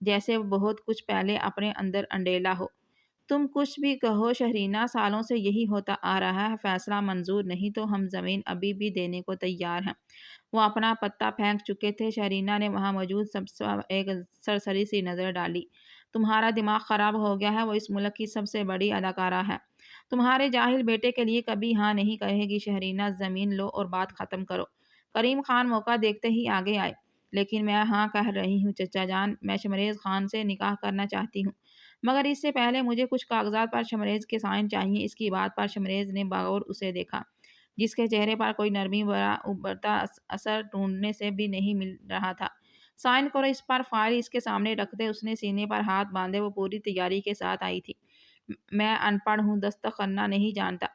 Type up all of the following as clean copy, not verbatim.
جیسے وہ بہت کچھ پہلے اپنے اندر انڈیلا ہو۔ تم کچھ بھی کہو شہرینہ، سالوں سے یہی ہوتا آ رہا ہے، فیصلہ منظور نہیں تو ہم زمین ابھی بھی دینے کو تیار ہیں۔ وہ اپنا پتہ پھینک چکے تھے۔ شہرینہ نے وہاں موجود سب سے ایک سرسری سی نظر ڈالی۔ تمہارا دماغ خراب ہو گیا ہے، وہ اس ملک کی سب سے بڑی اداکارہ ہے، تمہارے جاہل بیٹے کے لیے کبھی ہاں نہیں کہے گی۔ شہرینہ، زمین لو اور بات ختم کرو۔ کریم خان موقع دیکھتے ہی آگے آئے۔ لیکن میں ہاں کہہ رہی ہوں چچا جان، میں شمریز خان سے نکاح کرنا چاہتی ہوں، مگر اس سے پہلے مجھے کچھ کاغذات پر شمریز کے سائن چاہیے۔ اس کی بات پر شمریز نے بغور اسے دیکھا، جس کے چہرے پر کوئی نرمی برا ابھرتا اثر ڈھونڈنے سے بھی نہیں مل رہا تھا۔ سائن کرو اس پر۔ فائل اس کے سامنے رکھتے اس نے سینے پر ہاتھ باندھے۔ وہ پوری تیاری کے ساتھ آئی تھی۔ میں ان پڑھ ہوں، دستخط کرنا نہیں جانتا۔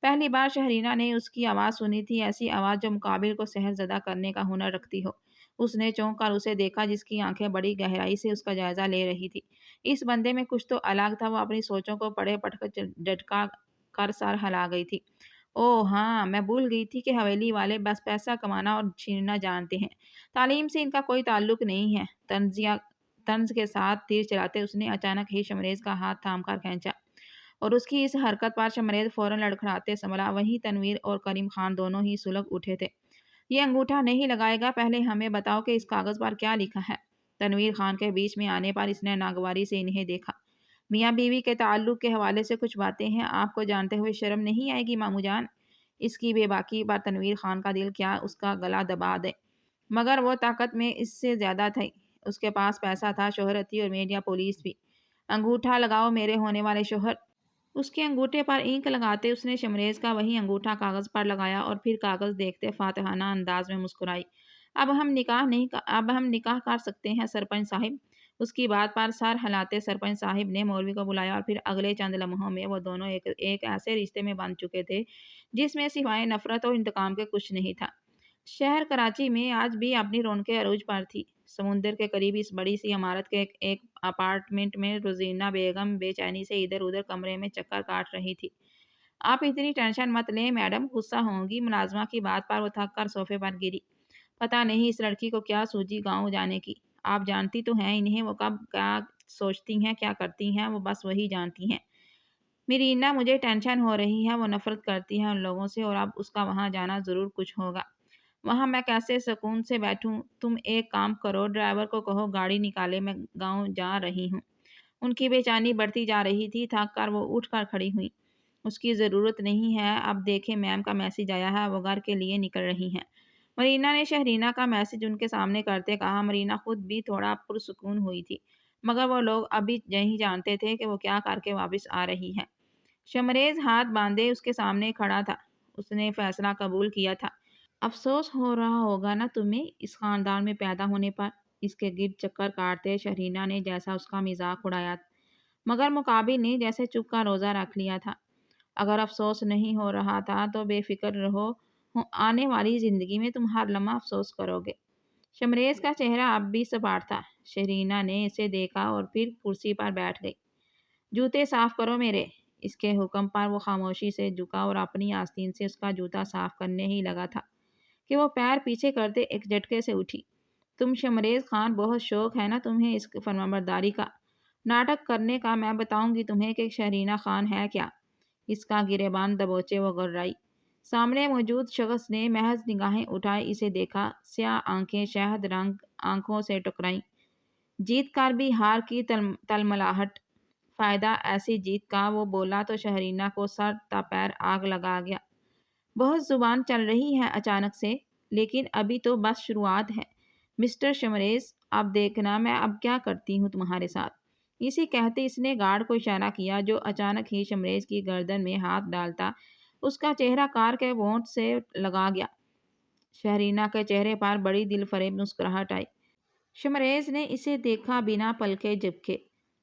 پہلی بار شہرینہ نے اس کی آواز سنی تھی، ایسی آواز جو مقابل کو سحر زدہ کرنے کا ہنر رکھتی ہو۔ اس نے چونک کر اسے دیکھا، جس کی آنکھیں بڑی گہرائی سے اس کا جائزہ لے رہی تھی۔ اس بندے میں کچھ تو الگ تھا۔ وہ اپنی سوچوں کو پڑھے پڑھ کر جھٹکا کر سر ہلا گئی تھی۔ اوہ ہاں، میں بھول گئی تھی کہ حویلی والے بس پیسہ کمانا اور چھیننا جانتے ہیں، تعلیم سے ان کا کوئی تعلق نہیں ہے۔ طنز کے ساتھ تیر چلاتے اس نے اچانک ہی شمریز کا ہاتھ تھام کر کھینچا، اور اس کی اس حرکت پر شمریز فوراً لڑکھڑاتے سنبھلا۔ وہیں تنویر اور کریم خان دونوں ہی سلگ اٹھے تھے۔ یہ انگوٹھا نہیں لگائے گا، پہلے ہمیں بتاؤ کہ اس کاغذ پر کیا لکھا ہے۔ تنویر خان کے بیچ میں آنے پر اس نے ناگواری سے انہیں دیکھا۔ میاں بیوی کے تعلق کے حوالے سے کچھ باتیں ہیں، آپ کو جانتے ہوئے شرم نہیں آئے گی ماموں جان؟ اس کی بے باکی پر تنویر خان کا دل کیا اس کا گلا دبا دے، مگر وہ طاقت میں اس سے زیادہ تھی۔ اس کے پاس پیسہ تھا، شہرت تھی اور میڈیا پولیس بھی۔ انگوٹھا لگاؤ میرے ہونے والے شوہر۔ اس کے انگوٹھے پر اینک لگاتے اس نے شمریز کا وہی انگوٹھا کاغذ پر لگایا اور پھر کاغذ دیکھتے فاتحانہ انداز میں مسکرائی۔ اب ہم نکاح کر سکتے ہیں سرپنچ صاحب۔ اس کی بات پر سر ہلاتے سرپنچ صاحب نے مولوی کو بلایا، اور پھر اگلے چند لمحوں میں وہ دونوں ایک ایسے رشتے میں بندھ چکے تھے جس میں سوائے نفرت اور انتقام کے کچھ نہیں تھا۔ شہر کراچی میں آج بھی اپنی رونقیں عروج پر تھی۔ سمندر کے قریب اس بڑی سی عمارت کے ایک اپارٹمنٹ میں روزینہ بیگم بے چینی سے ادھر ادھر کمرے میں چکر کاٹ رہی تھی۔ آپ اتنی ٹینشن مت لیں میڈم، غصہ ہوں گی۔ ملازمہ کی بات پر وہ تھک کر صوفے پر گری۔ پتہ نہیں اس لڑکی کو کیا سوجی گاؤں جانے کی، آپ جانتی تو ہیں انہیں، وہ کب کیا سوچتی ہیں کیا کرتی ہیں، وہ بس وہی جانتی ہیں۔ میرینا، مجھے ٹینشن ہو رہی ہے، وہ نفرت کرتی ہے ان لوگوں سے، اور اب اس کا وہاں جانا ضرور کچھ ہوگا۔ وہاں میں کیسے سکون سے بیٹھوں؟ تم ایک کام کرو، ڈرائیور کو کہو گاڑی نکالے، میں گاؤں جا رہی ہوں۔ ان کی بے چینی بڑھتی جا رہی تھی۔ تھک کر وہ اٹھ کر کھڑی ہوئی۔ اس کی ضرورت نہیں ہے، اب دیکھیں میم کا میسج آیا ہے، وہ گھر کے لیے نکل رہی ہیں۔ مرینا نے شہرینہ کا میسج ان کے سامنے کرتے کہا۔ مرینا خود بھی تھوڑا پرسکون ہوئی تھی، مگر وہ لوگ ابھی نہیں جانتے تھے کہ وہ کیا کر کے واپس آ رہی ہے۔ شمریز ہاتھ باندھے اس کے سامنے کھڑا تھا۔ اس نے فیصلہ قبول کیا تھا۔ افسوس ہو رہا ہوگا نا تمہیں اس خاندان میں پیدا ہونے پر؟ اس کے گرد چکر کاٹتے شہرینہ نے جیسا اس کا مذاق اڑایا، مگر مقابل نے جیسے چپ کا روزہ رکھ لیا تھا۔ اگر افسوس نہیں ہو رہا تھا تو بے فکر رہو، آنے والی زندگی میں تم ہر لمحہ افسوس کرو گے۔ شمریز کا چہرہ اب بھی سپاٹ تھا۔ شہرینہ نے اسے دیکھا اور پھر کرسی پر بیٹھ گئی۔ جوتے صاف کرو میرے۔ اس کے حکم پر وہ خاموشی سے جھکا اور اپنی آستین سے اس کا جوتا صاف کرنے ہی لگا تھا کہ وہ پیر پیچھے کرتے ایک جھٹکے سے اٹھی۔ تم شمریز خان، بہت شوق ہے نا تمہیں اس فرمانبرداری کا، ناٹک کرنے کا؟ میں بتاؤں گی تمہیں کہ شہرینہ خان ہے کیا۔ اس کا گریبان دبوچے وہ گررائی۔ سامنے موجود شخص نے محض نگاہیں اٹھائے اسے دیکھا۔ سیاہ آنکھیں شہد رنگ آنکھوں سے ٹکرائیں۔ جیت کر بھی ہار کی تلملاہٹ، فائدہ ایسی جیت کا؟ وہ بولا تو شہرینہ کو سر تا پیر آگ لگا گیا۔ بہت زبان چل رہی ہے اچانک سے، لیکن ابھی تو بس شروعات ہے مسٹر شمریز، اب دیکھنا میں اب کیا کرتی ہوں تمہارے ساتھ۔ اسی کہتے اس نے گارڈ کو اشارہ کیا، جو اچانک ہی شمریز کی گردن میں ہاتھ ڈالتا اس کا چہرہ کار کے وونٹ سے لگا گیا۔ شہرینہ کے چہرے پر بڑی دل فریب مسکراہٹ آئی۔ شمریز نے اسے دیکھا بنا پلکے جھپکے۔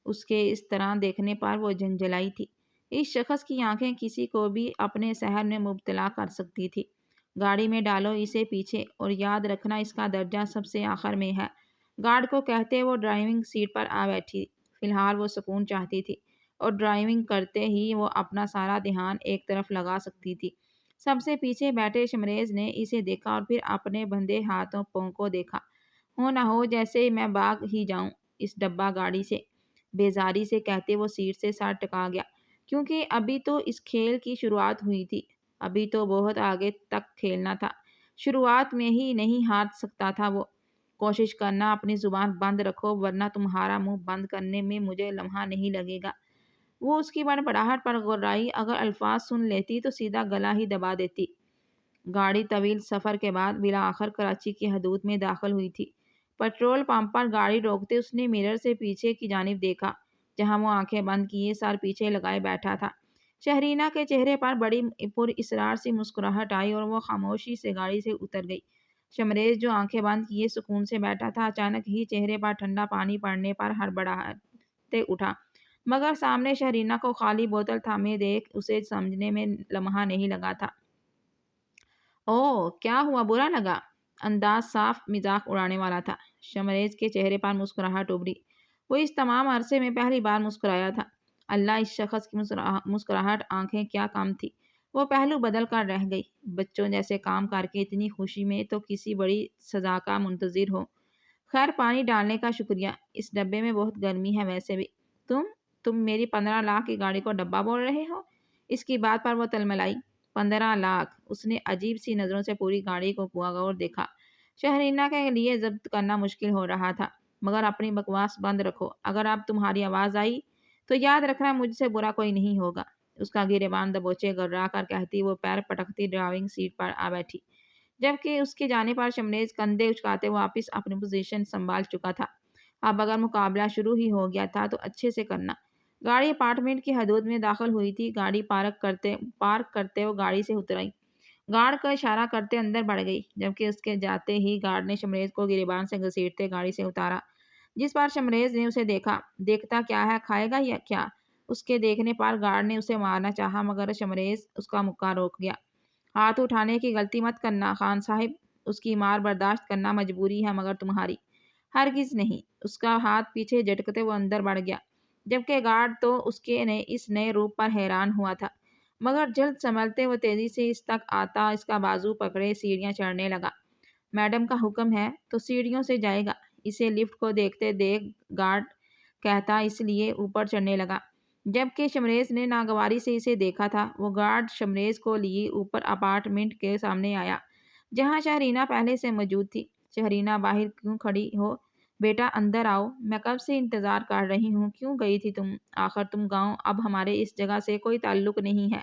اس کے اس طرح دیکھنے پر وہ جھنجھلائی تھی۔ اس شخص کی آنکھیں کسی کو بھی اپنے سحر میں مبتلا کر سکتی تھی۔ گاڑی میں ڈالو اسے پیچھے، اور یاد رکھنا اس کا درجہ سب سے آخر میں ہے۔ گارڈ کو کہتے وہ ڈرائیونگ سیٹ پر آ بیٹھی۔ فی الحال وہ سکون چاہتی تھی، اور ڈرائیونگ کرتے ہی وہ اپنا سارا دھیان ایک طرف لگا سکتی تھی۔ سب سے پیچھے بیٹھے شمریز نے اسے دیکھا اور پھر اپنے بندھے ہاتھوں پاؤں کو دیکھا۔ ہو نہ ہو جیسے میں بھاگ ہی جاؤں۔ اس ڈبہ گاڑی سے بیزاری سے کہتے وہ سیٹ سے سر ٹکا گیا، کیونکہ ابھی تو اس کھیل کی شروعات ہوئی تھی، ابھی تو بہت آگے تک کھیلنا تھا، شروعات میں ہی نہیں ہار سکتا تھا وہ۔ کوشش کرنا اپنی زبان بند رکھو ورنہ تمہارا منہ بند کرنے میں مجھے لمحہ نہیں لگے گا۔ وہ اس کی بڑبڑاہٹ پر غرائی، اگر الفاظ سن لیتی تو سیدھا گلا ہی دبا دیتی۔ گاڑی طویل سفر کے بعد بالآخر کراچی کی حدود میں داخل ہوئی تھی۔ پیٹرول پمپ پر گاڑی روکتے اس نے مرر سے پیچھے کی جانب دیکھا، جہاں وہ آنکھیں بند کیے سر پیچھے لگائے بیٹھا تھا۔ شہرینہ کے چہرے پر بڑی پر اسرار سی مسکراہٹ آئی اور وہ خاموشی سے گاڑی سے اتر گئی۔ شمریز جو آنکھیں بند کیے سکون سے بیٹھا تھا، اچانک ہی چہرے پر ٹھنڈا پانی پڑنے پر ہڑبڑاتے اٹھا، مگر سامنے شہرینہ کو خالی بوتل تھامے دیکھ اسے سمجھنے میں لمحہ نہیں لگا تھا۔ اوہ کیا ہوا، برا لگا؟ انداز صاف مذاق اڑانے والا تھا۔ شمریز کے چہرے پر مسکراہٹ ابھری، وہ اس تمام عرصے میں پہلی بار مسکرایا تھا۔ اللہ، اس شخص کی مسکراہٹ آنکھیں کیا کم تھی، وہ پہلو بدل کر رہ گئی۔ بچوں جیسے کام کر کے اتنی خوشی میں تو کسی بڑی سزا کا منتظر ہو۔ خیر، پانی ڈالنے کا شکریہ، اس ڈبے میں بہت گرمی ہے ویسے بھی۔ تم میری 15 لاکھ کی گاڑی کو ڈبہ بول رہے ہو؟ اس کی بات پر وہ تلملائی۔ 15 لاکھ! اس نے عجیب سی نظروں سے پوری گاڑی کو غور دیکھا۔ شہرینہ کے لیے ضبط کرنا مشکل ہو رہا تھا، مگر اپنی بکواس بند رکھو، اگر اب تمہاری آواز آئی تو یاد رکھنا مجھ سے برا کوئی نہیں ہوگا۔ اس کا گریبان دبوچے گررا کر کہتی وہ پیر پٹکتی ڈرائیونگ سیٹ پر آ بیٹھی، جبکہ اس کے جانے پر شمریز کندھے اچکاتے واپس اپنی پوزیشن سنبھال چکا تھا۔ اب اگر مقابلہ شروع ہی ہو گیا تھا تو اچھے سے کرنا۔ گاڑی اپارٹمنٹ کی حدود میں داخل ہوئی تھی، گاڑی پارک کرتے وہ گاڑی سے اتر آئی، گارڈ کا اشارہ کرتے اندر بڑھ گئی، جبکہ اس کے جاتے ہی گارڈ نے شمریز کو گریبان سے گھسیٹتے گاڑی سے اتارا، جس پر شمریز نے اسے دیکھا۔ دیکھتا کیا ہے، کھائے گا یا کیا؟ اس کے دیکھنے پر گارڈ نے اسے مارنا چاہا، مگر شمریز اس کا مکہ روک گیا۔ ہاتھ اٹھانے کی غلطی مت کرنا خان صاحب، اس کی مار برداشت کرنا مجبوری ہے مگر تمہاری۔ ہرگز نہیں۔ اس کا ہاتھ پیچھے جھٹکتے وہ اندر بڑھ گیا، جبکہ گارڈ تو اس نئے روپ پر حیران ہوا تھا، مگر جلد سنبھلتے وہ تیزی سے اس تک آتا اس کا بازو پکڑے سیڑھیاں چڑھنے لگا۔ میڈم کا حکم ہے تو سیڑھیوں سے جائے گا، اسے لفٹ کو دیکھتے دیکھ گارڈ کہتا اس لیے اوپر چڑھنے لگا، جبکہ شمریز نے ناگواری سے اسے دیکھا تھا۔ وہ گارڈ شمریز کو لیے اوپر اپارٹمنٹ کے سامنے آیا، جہاں شہرینہ پہلے سے موجود تھی۔ شہرینہ، باہر کیوں کھڑی ہو؟ بیٹا اندر آؤ، میں کب سے انتظار کر رہی ہوں۔ کیوں گئی تھی تم؟ آخر تم گاؤں اب ہمارے اس جگہ سے کوئی تعلق نہیں ہے۔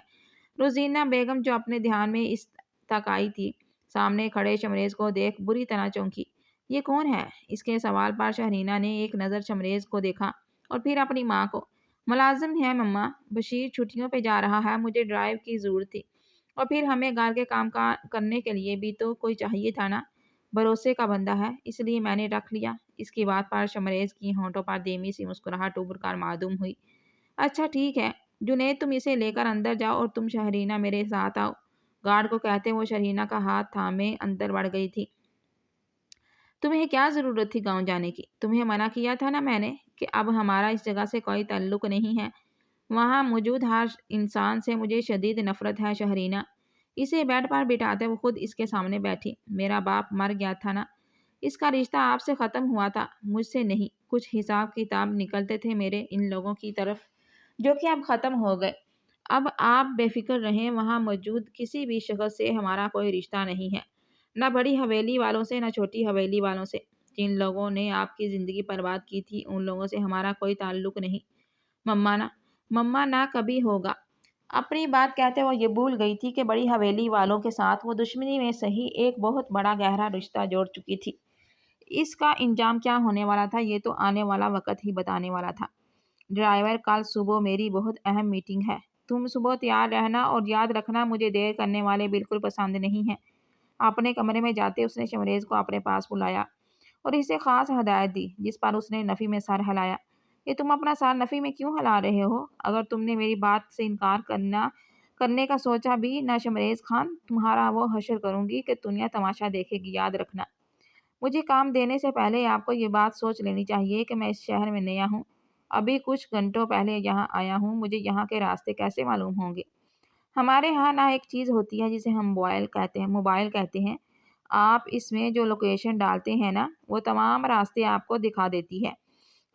روزینہ بیگم جو اپنے دھیان میں اس تک آئی تھی، سامنے کھڑے شمریز کو دیکھ بری طرح چونکی۔ یہ کون ہے؟ اس کے سوال پر شہرینہ نے ایک نظر شمریز کو دیکھا اور پھر اپنی ماں کو۔ ملازم ہے مما، بشیر چھٹیوں پہ جا رہا ہے، مجھے ڈرائیو کی ضرورت تھی، اور پھر ہمیں گھر کے کام کرنے کے لیے بھی تو کوئی چاہیے تھا نا، بھروسے کا بندہ ہے، اس لیے میں نے رکھ لیا۔ اس کی بات پر شمریز کی ہونٹوں پر دھیمی سی مسکراہٹ ابھر کر معدوم ہوئی۔ اچھا ٹھیک ہے جنید، تم اسے لے کر اندر جاؤ اور تم شہرینہ میرے ساتھ آؤ، گارڈ کو کہتے وہ شہرینہ کا ہاتھ تھامے اندر بڑھ گئی تھی۔ تمہیں کیا ضرورت تھی گاؤں جانے کی؟ تمہیں منع کیا تھا نا میں نے کہ اب ہمارا اس جگہ سے کوئی تعلق نہیں ہے۔ وہاں موجود ہر انسان سے مجھے شدید نفرت ہے شہرینہ۔ اسے بیڈ پر بٹھاتے وہ خود اس کے سامنے بیٹھی۔ میرا باپ مر گیا تھا نا، اس کا رشتہ آپ سے ختم ہوا تھا، مجھ سے نہیں۔ کچھ حساب کتاب نکلتے تھے میرے ان لوگوں کی طرف، جو کہ اب ختم ہو گئے۔ اب آپ بے فکر رہیں، وہاں موجود کسی بھی شخص سے ہمارا کوئی رشتہ نہیں ہے، نہ بڑی حویلی والوں سے نہ چھوٹی حویلی والوں سے۔ جن لوگوں نے آپ کی زندگی برباد کی تھی ان لوگوں سے ہمارا کوئی تعلق نہیں، مما نہ کبھی ہوگا۔ اپنی بات کہتے وہ یہ بھول گئی تھی کہ بڑی حویلی والوں کے ساتھ وہ دشمنی میں صحیح ایک بہت بڑا گہرا رشتہ جوڑ چکی تھی۔ اس کا انجام کیا ہونے والا تھا یہ تو آنے والا وقت ہی بتانے والا تھا۔ ڈرائیور، کل صبح میری بہت اہم میٹنگ ہے، تم صبح تیار رہنا، اور یاد رکھنا مجھے دیر کرنے والے بالکل پسند نہیں ہیں۔ اپنے کمرے میں جاتے اس نے شمریز کو اپنے پاس بلایا اور اسے خاص ہدایت دی، جس پر اس نے نفی میں سر ہلایا۔ یہ تم اپنا سر نفی میں کیوں ہلا رہے ہو؟ اگر تم نے میری بات سے انکار کرنے کا سوچا بھی نہ شمریز خان، تمہارا وہ حشر کروں گی کہ دنیا تماشا دیکھے گی۔ یاد رکھنا، مجھے کام دینے سے پہلے آپ کو یہ بات سوچ لینی چاہیے کہ میں اس شہر میں نیا ہوں، ابھی کچھ گھنٹوں پہلے یہاں آیا ہوں، مجھے یہاں کے راستے کیسے معلوم ہوں گے؟ ہمارے ہاں نہ ایک چیز ہوتی ہے جسے ہم موبائل کہتے ہیں، آپ اس میں جو لوکیشن ڈالتے ہیں نا، وہ تمام راستے آپ کو دکھا دیتی ہے۔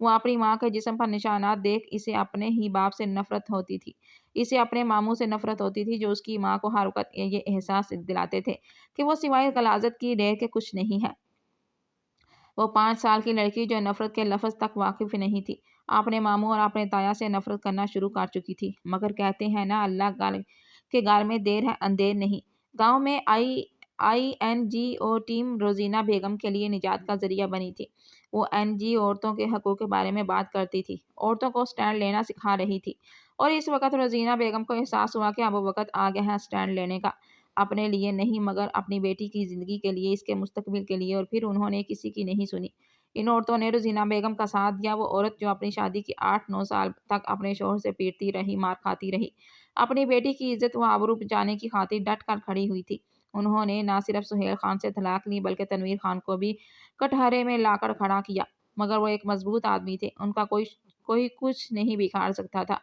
وہ اپنی ماں کے جسم پر نشانات دیکھ اسے اپنے ہی باپ سے نفرت ہوتی تھی۔ اسے اپنے ماموں سے نفرت ہوتی تھی جو اس کی ماں کو ہر وقت یہ احساس دلاتے تھے کہ وہ سوائے غلاظت کی ڈیر کے کچھ نہیں ہے۔ وہ 5 سال کی لڑکی جو نفرت کے لفظ تک واقف نہیں تھی، اپنے ماموں اور اپنے تایا سے نفرت کرنا شروع کر چکی تھی۔ مگر کہتے ہیں نا، اللہ کے گھر میں دیر ہے اندھیر نہیں۔ گاؤں میں INGO ٹیم روزینہ بیگم کے لیے نجات کا ذریعہ بنی تھی۔ وہ NGO عورتوں کے حقوق کے بارے میں بات کرتی تھی، عورتوں کو سٹینڈ لینا سکھا رہی تھی، اور اس وقت روزینہ بیگم کو احساس ہوا کہ اب وقت آ گیا ہے سٹینڈ لینے کا، اپنے لیے نہیں مگر اپنی بیٹی کی زندگی کے لیے، اس کے مستقبل کے لیے۔ اور پھر انہوں نے کسی کی نہیں سنی۔ ان عورتوں نے روزینہ بیگم کا ساتھ دیا، وہ عورت جو اپنی شادی کی 8-9 سال تک اپنے شوہر سے پیٹتی رہی، مار کھاتی رہی، اپنی بیٹی کی عزت و آبرو بچانے کی خاطر ڈٹ کر کھڑی ہوئی تھی۔ انہوں نے نہ صرف سہیل خان سے طلاق لی بلکہ تنویر خان کو بھی کٹہرے میں لا کر کھڑا کیا، مگر وہ ایک مضبوط آدمی تھے، ان کا کوئی کچھ نہیں بگاڑ سکتا تھا۔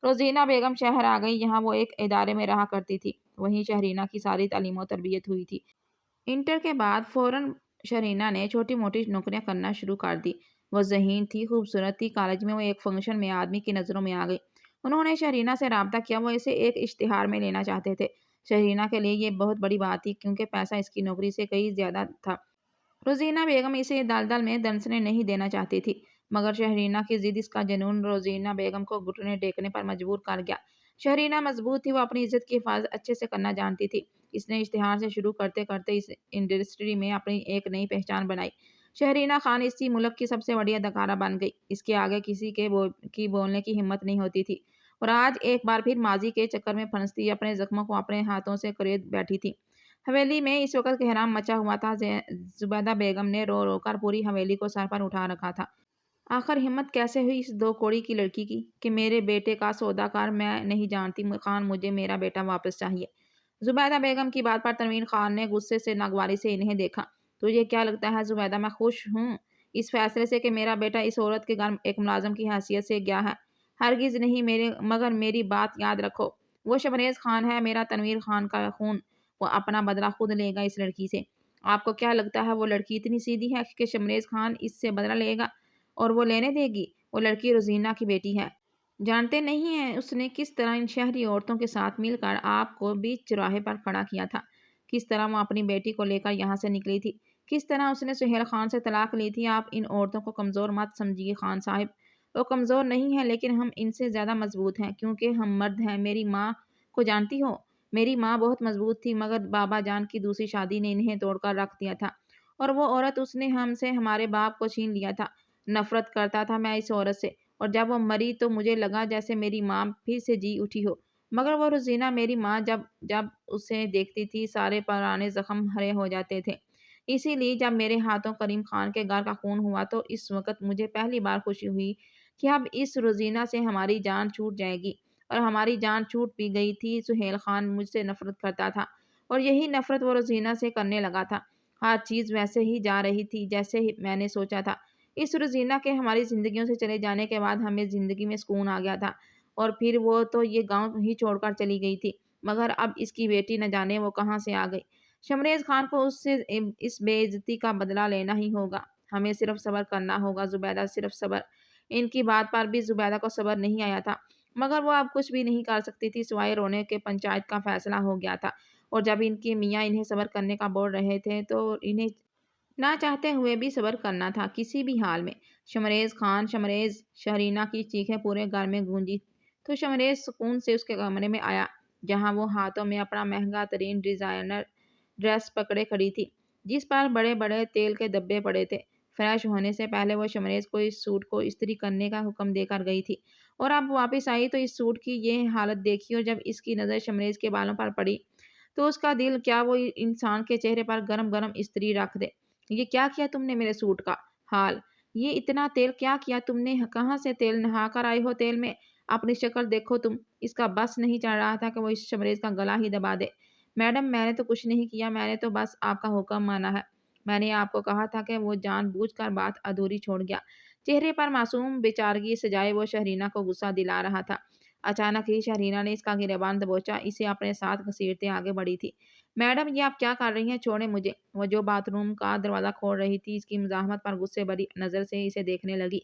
روزینہ بیگم شہر آ گئی، یہاں وہ ایک ادارے میں رہا کرتی تھی، وہیں شہرینہ کی ساری تعلیم و تربیت ہوئی تھی۔ انٹر کے بعد فوراً شہرینہ نے چھوٹی موٹی نوکریاں کرنا شروع کر دی۔ وہ ذہین تھی، خوبصورت تھی۔ کالج میں وہ ایک فنکشن میں آدمی کی نظروں میں آ گئی۔ انہوں نے شہرینہ سے رابطہ کیا، وہ اسے ایک اشتہار میں لینا چاہتے تھے۔ شہرینہ کے لیے یہ بہت بڑی بات تھی کیونکہ پیسہ اس کی نوکری سے کئی زیادہ تھا۔ روزینہ بیگم اسے دلدل میں دنسنے نہیں دینا چاہتی تھی، مگر شہرینہ کی ضد، اس کا جنون روزینہ بیگم کو گھٹنے ٹیکنے پر مجبور کر گیا۔ شہرینہ مضبوط تھی، وہ اپنی عزت کی حفاظت اچھے سے کرنا جانتی تھی۔ اس نے اشتہار سے شروع کرتے کرتے اس انڈسٹری میں اپنی ایک نئی پہچان بنائی۔ شہرینہ خان اسی ملک کی سب سے بڑی اداکارہ بن گئی۔ اس کے آگے کسی کی بولنے کی ہمت نہیں ہوتی تھی، اور آج ایک بار پھر ماضی کے چکر میں پھنستی اپنے زخموں کو اپنے ہاتھوں سے کرید بیٹھی تھی۔ حویلی میں اس وقت کوہرام مچا ہوا تھا۔ زبیدہ بیگم نے رو رو کر پوری حویلی کو سر پر اٹھا رکھا تھا۔ آخر ہمت کیسے ہوئی اس 2 کوڑی کی لڑکی کی کہ میرے بیٹے کا سودا کر؟ میں نہیں جانتی خان، مجھے میرا بیٹا واپس چاہیے۔ زبیدہ بیگم کی بات پر تنویر خان نے غصے سے ناگواری سے انہیں دیکھا۔ تجھے کیا لگتا ہے زبیدہ، میں خوش ہوں اس فیصلے سے کہ میرا بیٹا اس عورت کے گھر ایک ملازم کی حیثیت سے گیا ہے؟ ہرگز نہیں، مگر میری بات یاد رکھو، وہ شمریز خان ہے، میرا تنویر خان کا خون، وہ اپنا بدلہ خود لے گا اس لڑکی سے۔ آپ کو کیا لگتا ہے وہ لڑکی اتنی سیدھی ہے کہ شمریز خان اس سے بدلہ لے گا اور وہ لینے دے گی؟ وہ لڑکی روزینہ کی بیٹی ہے۔ جانتے نہیں ہیں اس نے کس طرح ان شہری عورتوں کے ساتھ مل کر آپ کو بیچ چوراہے پر کھڑا کیا تھا، کس طرح وہ اپنی بیٹی کو لے کر یہاں سے نکلی تھی، کس طرح اس نے سہیل خان سے طلاق لی تھی۔ آپ ان عورتوں کو کمزور مت سمجھیے خان صاحب، وہ کمزور نہیں ہیں، لیکن ہم ان سے زیادہ مضبوط ہیں کیونکہ ہم مرد ہیں۔ میری ماں کو جانتی ہو؟ میری ماں بہت مضبوط تھی، مگر بابا جان کی دوسری شادی نے انہیں توڑ کر رکھ دیا تھا، اور وہ عورت، اس نے ہم سے ہمارے باپ کو چھین لیا تھا۔ نفرت کرتا تھا میں اس عورت سے، اور جب وہ مری تو مجھے لگا جیسے میری ماں پھر سے جی اٹھی ہو، مگر وہ روزینہ میری ماں جب اسے دیکھتی تھی سارے پرانے زخم ہرے ہو جاتے تھے۔ اسی لیے جب میرے ہاتھوں کریم خان کے گھر کا خون ہوا تو اس وقت مجھے پہلی بار خوشی ہوئی کہ اب اس روزینہ سے ہماری جان چھوٹ جائے گی، اور ہماری جان چھوٹ بھی گئی تھی۔ سہیل خان مجھ سے نفرت کرتا تھا، اور یہی نفرت وہ روزینہ سے کرنے لگا تھا۔ ہر چیز ویسے ہی جا رہی تھی جیسے میں نے سوچا تھا۔ اس روزینہ کے ہماری زندگیوں سے چلے جانے کے بعد ہمیں زندگی میں سکون آ گیا تھا، اور پھر وہ تو یہ گاؤں ہی چھوڑ کر چلی گئی تھی، مگر اب اس کی بیٹی نہ جانے وہ کہاں سے آ گئی۔ شمریز خان کو اس سے اس بے عزتی کا بدلہ لینا ہی ہوگا، ہمیں صرف صبر کرنا ہوگا زبیدہ، صرف صبر۔ ان کی بات پر بھی زبیدہ کو صبر نہیں آیا تھا، مگر وہ اب کچھ بھی نہیں کر سکتی تھی سوائے رونے کے۔ پنچایت کا فیصلہ ہو گیا تھا، اور جب ان کے میاں انہیں صبر کرنے کا بول رہے تھے تو انہیں نہ چاہتے ہوئے بھی صبر کرنا تھا کسی بھی حال میں۔ شمریز خان، شمریز! شہرینہ کی چیخیں پورے گھر میں گونجی تو شمریز سکون سے اس کے کمرے میں آیا، جہاں وہ ہاتھوں میں اپنا مہنگا ترین ڈیزائنر ڈریس پکڑے کھڑی تھی، جس پر بڑے بڑے تیل کے دبے پڑے تھے۔ فریش ہونے سے پہلے وہ شمریز کو اس سوٹ کو استری کرنے کا حکم دے کر گئی تھی، اور اب واپس آئی تو اس سوٹ کی یہ حالت دیکھی، اور جب اس کی نظر شمریز کے بالوں پر پڑی تو اس کا دل کیا وہ انسان کے چہرے پر گرم گرم استری رکھ دے۔ یہ کیا کیا تم نے میرے سوٹ کا حال؟ یہ اتنا تیل کیا کیا تم نے؟ کہاں سے تیل نہا کر آئے ہو تیل میں؟ اپنی شکل دیکھو تم۔ اس کا بس نہیں چڑھ رہا تھا کہ وہ اس شمریز کا گلا ہی دبا دے۔ میڈم، میں نے تو کچھ نہیں کیا، میں نے تو بس آپ کا حکم مانا ہے۔ میں نے آپ کو کہا تھا کہ وہ جان بوجھ کر بات ادھوری چھوڑ گیا۔ چہرے پر معصوم بیچارگی سجائے وہ شہرینہ کو غصہ دلا رہا تھا۔ اچانک ہی شہرینہ نے اس کا گریبان دبوچا، اسے اپنے ساتھ گھسیٹتے آگے بڑھی تھی۔ میڈم، یہ آپ کیا کر رہی ہیں؟ چھوڑیں مجھے۔ وہ جو باتھ روم کا دروازہ کھول رہی تھی، اس کی مزاحمت پر غصے بھری نظر سے اسے دیکھنے لگی۔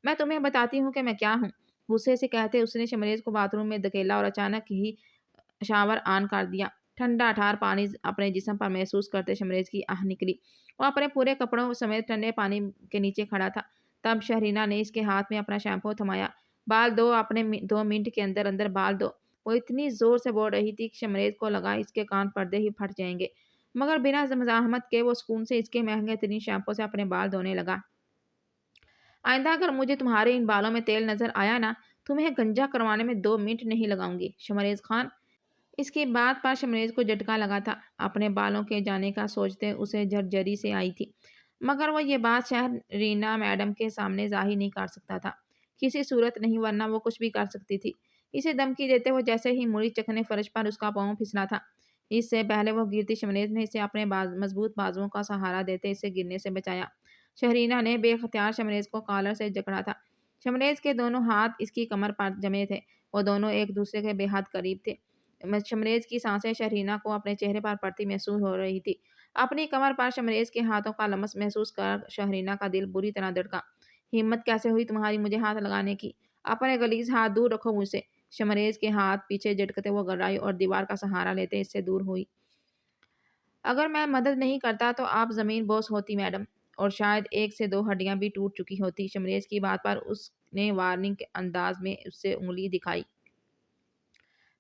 میں تمہیں بتاتی ہوں کہ میں کیا ہوں، غصے سے کہتے اس نے شمریز کو باتھ روم میں دھکیلا اور اچانک ہی شاور آن کر دیا۔ ٹھنڈا ٹھار پانی اپنے جسم پر محسوس کرتے شمریز کی آہ نکلی۔ وہ اپنے پورے کپڑوں سمیت ٹھنڈے پانی کے نیچے کھڑا تھا۔ تب شہرینا نے اس کے ہاتھ میں اپنا شیمپو تھمایا۔ بال دو، اپنے 2 منٹ کے اندر اندر بال دو۔ وہ اتنی زور سے بول رہی تھی کہ شمریز کو لگا اس کے کان پردے ہی پھٹ جائیں گے، مگر بنا مزاحمت کے وہ سکون سے اس کے مہنگے ترین شیمپو سے اپنے بال دھونے لگا۔ آئندہ اگر مجھے تمہارے ان بالوں میں تیل نظر آیا نا، تمہیں گنجا کروانے میں 2 منٹ نہیں لگاؤں گی، شمریز خان۔ اس کی بات پر شمریز کو جھٹکا لگا تھا۔ اپنے بالوں کے جانے کا سوچتے اسے جھرجھری سے آئی تھی، مگر وہ یہ بات شہرینا میڈم کے سامنے ظاہر نہیں کر سکتا تھا، کسی صورت نہیں، ورنہ وہ کچھ بھی کر سکتی تھی۔ اسے دھمکی دیتے وہ جیسے ہی مڑی چکھنے فرش پر اس کا پاؤں پھسلا تھا۔ اس سے پہلے وہ گرتی شمریز نے اسے اپنے مضبوط بازوؤں کا سہارا دیتے اسے گرنے سے بچایا۔ شہرینا نے بے اختیار شمریز کو کالر سے جکڑا تھا۔ شمریز کے دونوں ہاتھ اس کی کمر پر جمے تھے، وہ دونوں ایک دوسرے کے بے حد قریب تھے۔ شمریز کی سانسیں شہرینا کو اپنے چہرے پر پڑتی محسوس ہو رہی تھی۔ اپنی کمر پر شمریز کے ہاتھوں کا لمس محسوس کر شہرینا کا دل بری طرح دھڑکا۔ ہمت کیسے ہوئی تمہاری مجھے ہاتھ لگانے کی؟ اپنے غلیظ ہاتھ دور رکھو مجھ سے۔ شمریز کے ہاتھ پیچھے جھٹکتے وہ گھبرائی اور دیوار کا سہارا لیتے اس سے دور ہوئی۔ اگر میں مدد نہیں کرتا تو آپ زمین بوس ہوتی میڈم، اور شاید 1 سے 2 ہڈیاں بھی ٹوٹ چکی ہوتی۔ شمریز کی بات پر اس نے وارننگ کے انداز میں اس سے انگلی دکھائی۔